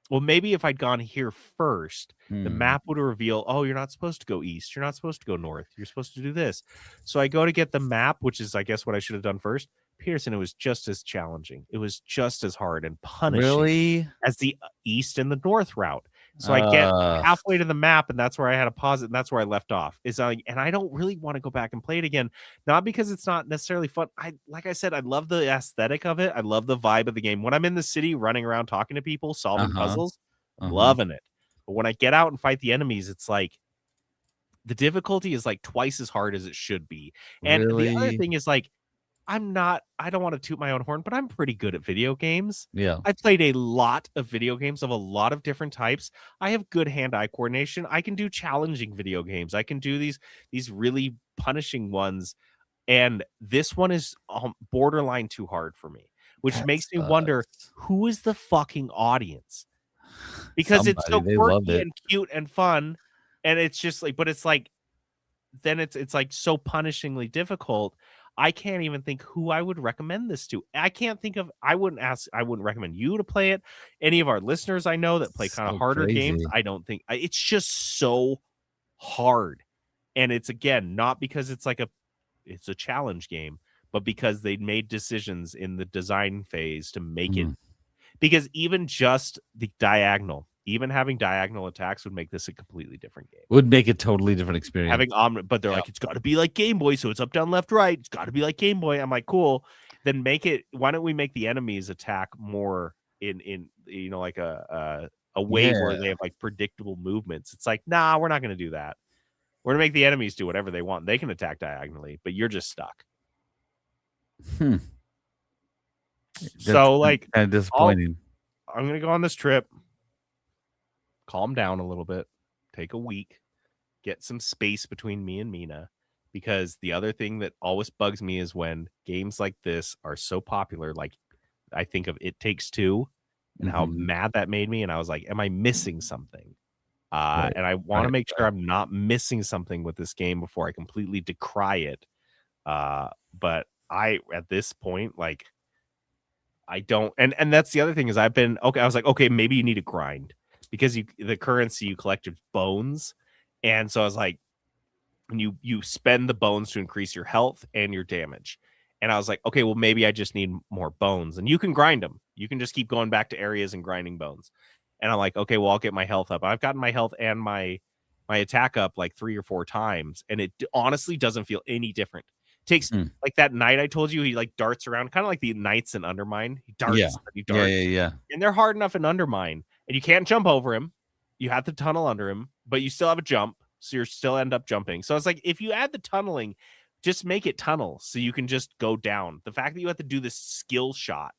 well, maybe if I'd gone here first, the map would reveal, oh, you're not supposed to go east. You're not supposed to go north. You're supposed to do this. So I go to get the map, which is, I guess, what I should have done first. Pearson, it was just as challenging. It was just as hard and punishing as the east and the north route. So I get halfway to the map, and that's where I had to pause it, and that's where I left off. And I don't really want to go back and play it again, not because it's not necessarily fun. Like I said, I love the aesthetic of it. I love the vibe of the game. When I'm in the city, running around, talking to people, solving puzzles, I'm loving it. But when I get out and fight the enemies, it's like the difficulty is like twice as hard as it should be. And the other thing is like, I don't want to toot my own horn, but I'm pretty good at video games. Yeah. I played a lot of video games of a lot of different types. I have good hand-eye coordination. I can do challenging video games. I can do these really punishing ones, and this one is borderline too hard for me, which That makes me wonder sucks. who is the fucking audience? Because it's so Somebody, they love quirky it. and cute and fun, and it's just like, but it's like, then it's like so punishingly difficult. I can't even think who I would recommend this to. I can't think of. I wouldn't recommend you to play it. Any of our listeners I know that play kind of So harder games, crazy. I don't think it's just so hard. And it's, again, not because it's a challenge game, but because they made decisions in the design phase to make it. Because even just even having diagonal attacks would make this a completely different game. Would make a totally different experience. But they're like, it's got to be like Game Boy, so it's up, down, left, right. It's got to be like Game Boy. I'm like, cool. Then make it. Why don't we make the enemies attack more in like a way where they have like predictable movements? It's like, nah, we're not going to do that. We're gonna make the enemies do whatever they want. They can attack diagonally, but you're just stuck. So, like, kind of disappointing. I'm gonna go on this trip. Calm down a little bit, take a week, get some space between me and Mina, because the other thing that always bugs me is when games like this are so popular. Like, I think of It Takes Two and how mad that made me, and I was like, am I missing something? And I want to make sure I'm not missing something with this game before I completely decry it. But at this point, like, I don't, and that's the other thing is I was like, okay, maybe you need to grind, because the currency you collect is bones. And so I was like, you spend the bones to increase your health and your damage. And I was like, okay, well, maybe I just need more bones. And you can grind them. You can just keep going back to areas and grinding bones. And I'm like, okay, well, I'll get my health up. I've gotten my health and my attack up like 3 or 4 times, and it honestly doesn't feel any different. It takes like that knight I told you, he like darts around, kind of like the knights in Undermine. He darts, Yeah. And they're hard enough in Undermine, and you can't jump over him. You have to tunnel under him, but you still have a jump, so you still end up jumping. So it's like, if you add the tunneling, just make it tunnel so you can just go down. The fact that you have to do this skill shot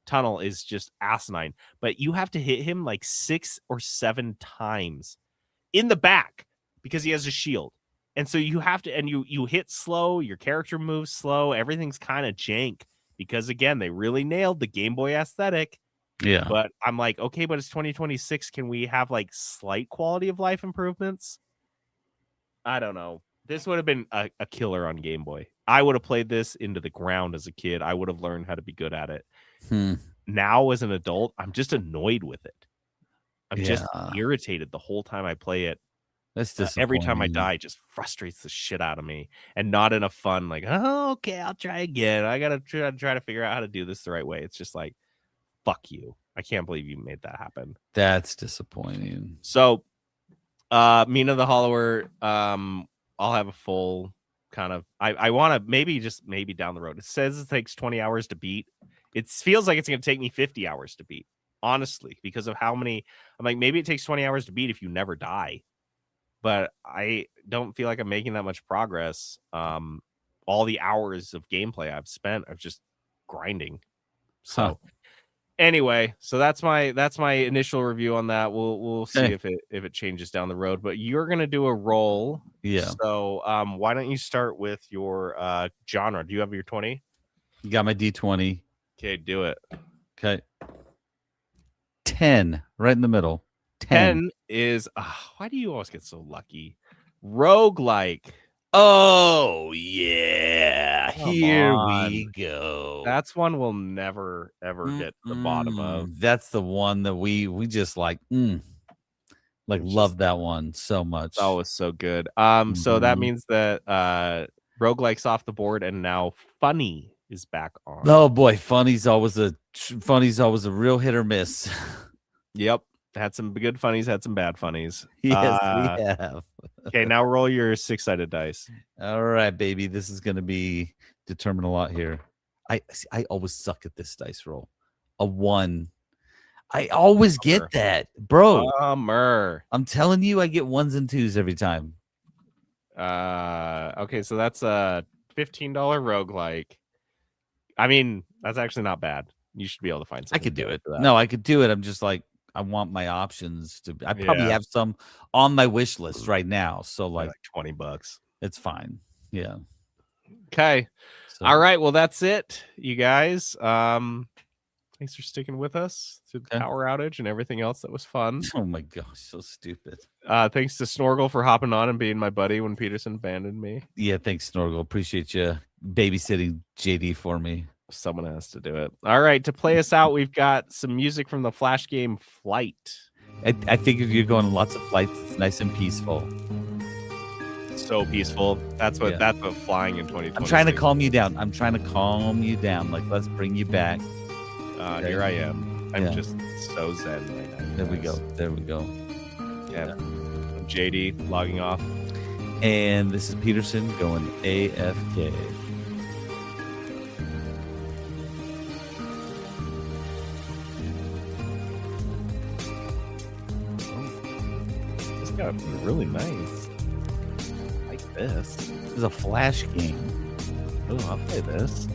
tunnel is just asinine, but you have to hit him like 6 or 7 times in the back because he has a shield. And so you have to, and you hit slow, your character moves slow, everything's kind of jank because, again, they really nailed the Game Boy aesthetic. Yeah. But I'm like, okay, but it's 2026. Can we have like slight quality of life improvements? I don't know. This would have been a killer on Game Boy. I would have played this into the ground as a kid. I would have learned how to be good at it. Now, as an adult, I'm just annoyed with it. I'm just irritated the whole time I play it. That's disappointing. Every time I die, it just frustrates the shit out of me, and not in a fun, like, oh, okay, I'll try again. I gotta try to figure out how to do this the right way. It's just like, fuck you. I can't believe you made that happen. That's disappointing. So, Mina the Hollower, I'll have a full kind of, I want to maybe down the road. It says it takes 20 hours to beat. It feels like it's going to take me 50 hours to beat, honestly, because of how many. I'm like, maybe it takes 20 hours to beat if you never die, but I don't feel like I'm making that much progress. All the hours of gameplay I've spent are just grinding. So anyway, so that's my initial review on that. We'll see if it changes down the road, but you're going to do a roll. Yeah. So why don't you start with your genre? Do you have your 20? You got my D20. Okay, do it. Okay. 10, right in the middle. 10 is, why do you always get so lucky? Roguelike. Oh, yeah. Come Here on. we go. That's one we'll never, ever get to the bottom of. That's the one that we just like love that one so much. That was so good. So that means that roguelike's off the board, and now Funny is back on. Oh boy, Funny's always a real hit or miss. Yep. Had some good funnies, had some bad funnies. Yes, we have. Okay, now roll your 6-sided dice. All right, baby. This is gonna be determine a lot here. I always suck at this dice roll. A 1. I always get that, bro. I'm telling you, I get 1s and 2s every time. Okay, so that's a $15 roguelike. I mean, that's actually not bad. You should be able to find I something. could do good it. for that. No, I could do it. I'm just like, I want my options to. I probably Yeah. have some on my wish list right now. So like, like $20. it's fine. Yeah. Okay. So, All right. Well, that's it, you guys. Thanks for sticking with us through the Okay. power outage and everything else that was fun. Oh my gosh, so stupid. Thanks to Snorgle for hopping on and being my buddy when Peterson abandoned me. Yeah, thanks, Snorgle. Appreciate you babysitting JD for me. Someone has to do it. All right. To play us out, we've got some music from the Flash game Flight. I figured you're going on lots of flights. It's nice and peaceful. So peaceful. That's what Yeah. flying in 2020. I'm trying to calm you down. Like, let's bring you back. Here I am. I'm Yeah. just so zen right now. There we go. Yeah. I'm JD logging off. And this is Peterson going AFK. This got to be really nice. I like this. This is a flash game. Oh, I'll play this.